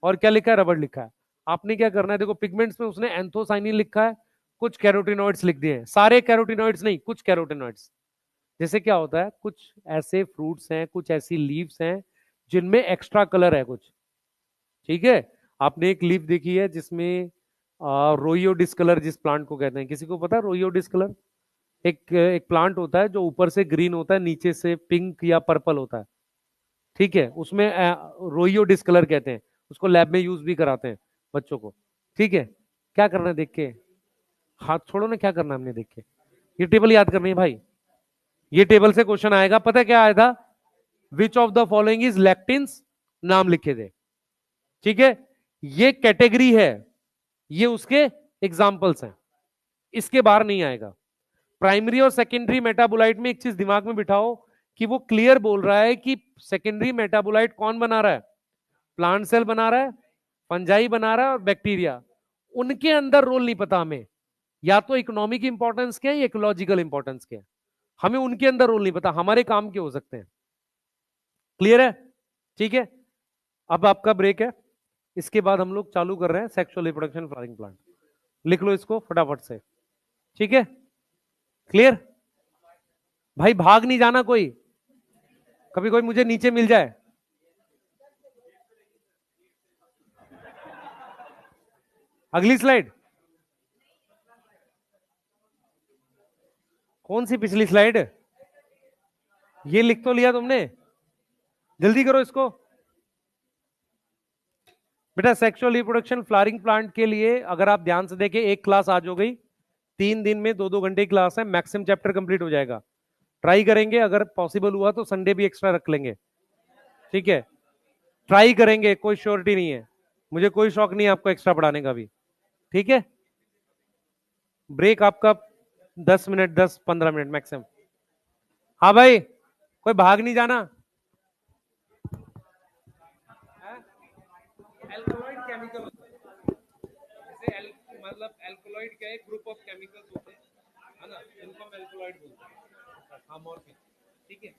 और क्या लिखा है, रबड़ लिखा है। आपने क्या करना है, देखो पिगमेंट्स में उसने एंथोसाइनिन लिखा है, कुछ कैरोटिनॉइड्स लिख दिए हैं, सारे कैरोटिनॉइड्स नहीं, कुछ कैरोटिनॉइड्स। जैसे क्या होता है, कुछ ऐसे फ्रूट्स हैं, कुछ ऐसी लीव्स हैं जिनमें एक्स्ट्रा कलर है कुछ, ठीक है। आपने एक लीफ देखी है जिसमें रोइयो डिस्कलर, जिस प्लांट को कहते हैं, किसी को पता है रोइयो डिस्कलर? एक एक प्लांट होता है जो ऊपर से ग्रीन होता है, नीचे से पिंक या पर्पल होता है, ठीक है। उसमें रोइयो डिस्कलर कहते हैं, उसको लैब में यूज भी कराते हैं बच्चों को, ठीक है। क्या करना है देख के, हाथ छोड़ो ना, क्या करना है हमने देख के, ये टेबल याद करनी है भाई। ये टेबल से क्वेश्चन आएगा, पता है क्या आया था, which of the following is lectins, नाम लिखे थे, ठीक है। ये कैटेगरी है, ये उसके एग्जाम्पल्स हैं, इसके बाहर नहीं आएगा। प्राइमरी और सेकेंडरी मेटाबोलाइट में एक चीज दिमाग में बिठाओ कि वो क्लियर बोल रहा है कि सेकेंडरी मेटाबोलाइट कौन बना रहा है, प्लांट सेल बना रहा है, फंजाई बना रहा है, और बैक्टीरिया। उनके अंदर रोल नहीं पता हमें, या तो इकोनॉमिक इंपॉर्टेंस क्या है या इकोलॉजिकल इंपॉर्टेंस क्या है, हमें उनके अंदर रोल नहीं पता, हमारे काम के हो सकते हैं। क्लियर है, ठीक है। अब आपका ब्रेक है, इसके बाद हम लोग चालू कर रहे हैं सेक्सुअल रिप्रोडक्शन फ्लावरिंग प्लांट। लिख लो इसको फटाफट से, ठीक है। क्लियर, भाई भाग नहीं जाना कोई, कभी कोई मुझे नीचे मिल जाए। अगली स्लाइड, कौन सी पिछली स्लाइड, ये लिख तो लिया तुमने, जल्दी करो इसको। बेटा सेक्सुअल रिप्रोडक्शन फ्लावरिंग प्लांट के लिए अगर आप ध्यान से देखें, एक क्लास आज हो गई, 3 दिन में 2-2 घंटे की क्लास है, मैक्सिमम चैप्टर कंप्लीट हो जाएगा। ट्राई करेंगे, अगर पॉसिबल हुआ तो संडे भी एक्स्ट्रा रख लेंगे, ठीक है। ट्राई करेंगे, कोई श्योरिटी नहीं है, मुझे कोई शौक नहीं है आपको एक्स्ट्रा पढ़ाने का भी, ठीक है। ब्रेक आपका 10 मिनट, 10-15 मिनट मैक्सिमम। हाँ भाई, कोई भाग नहीं जाना। एल्कोलॉइड केमिकल होता है, जैसे मतलब एल्कोलॉइड क्या है, ग्रुप ऑफ केमिकल्स होते हैं, है ना, इनको हम एल्कोलॉइड बोलते हैं, हम और ठीक है।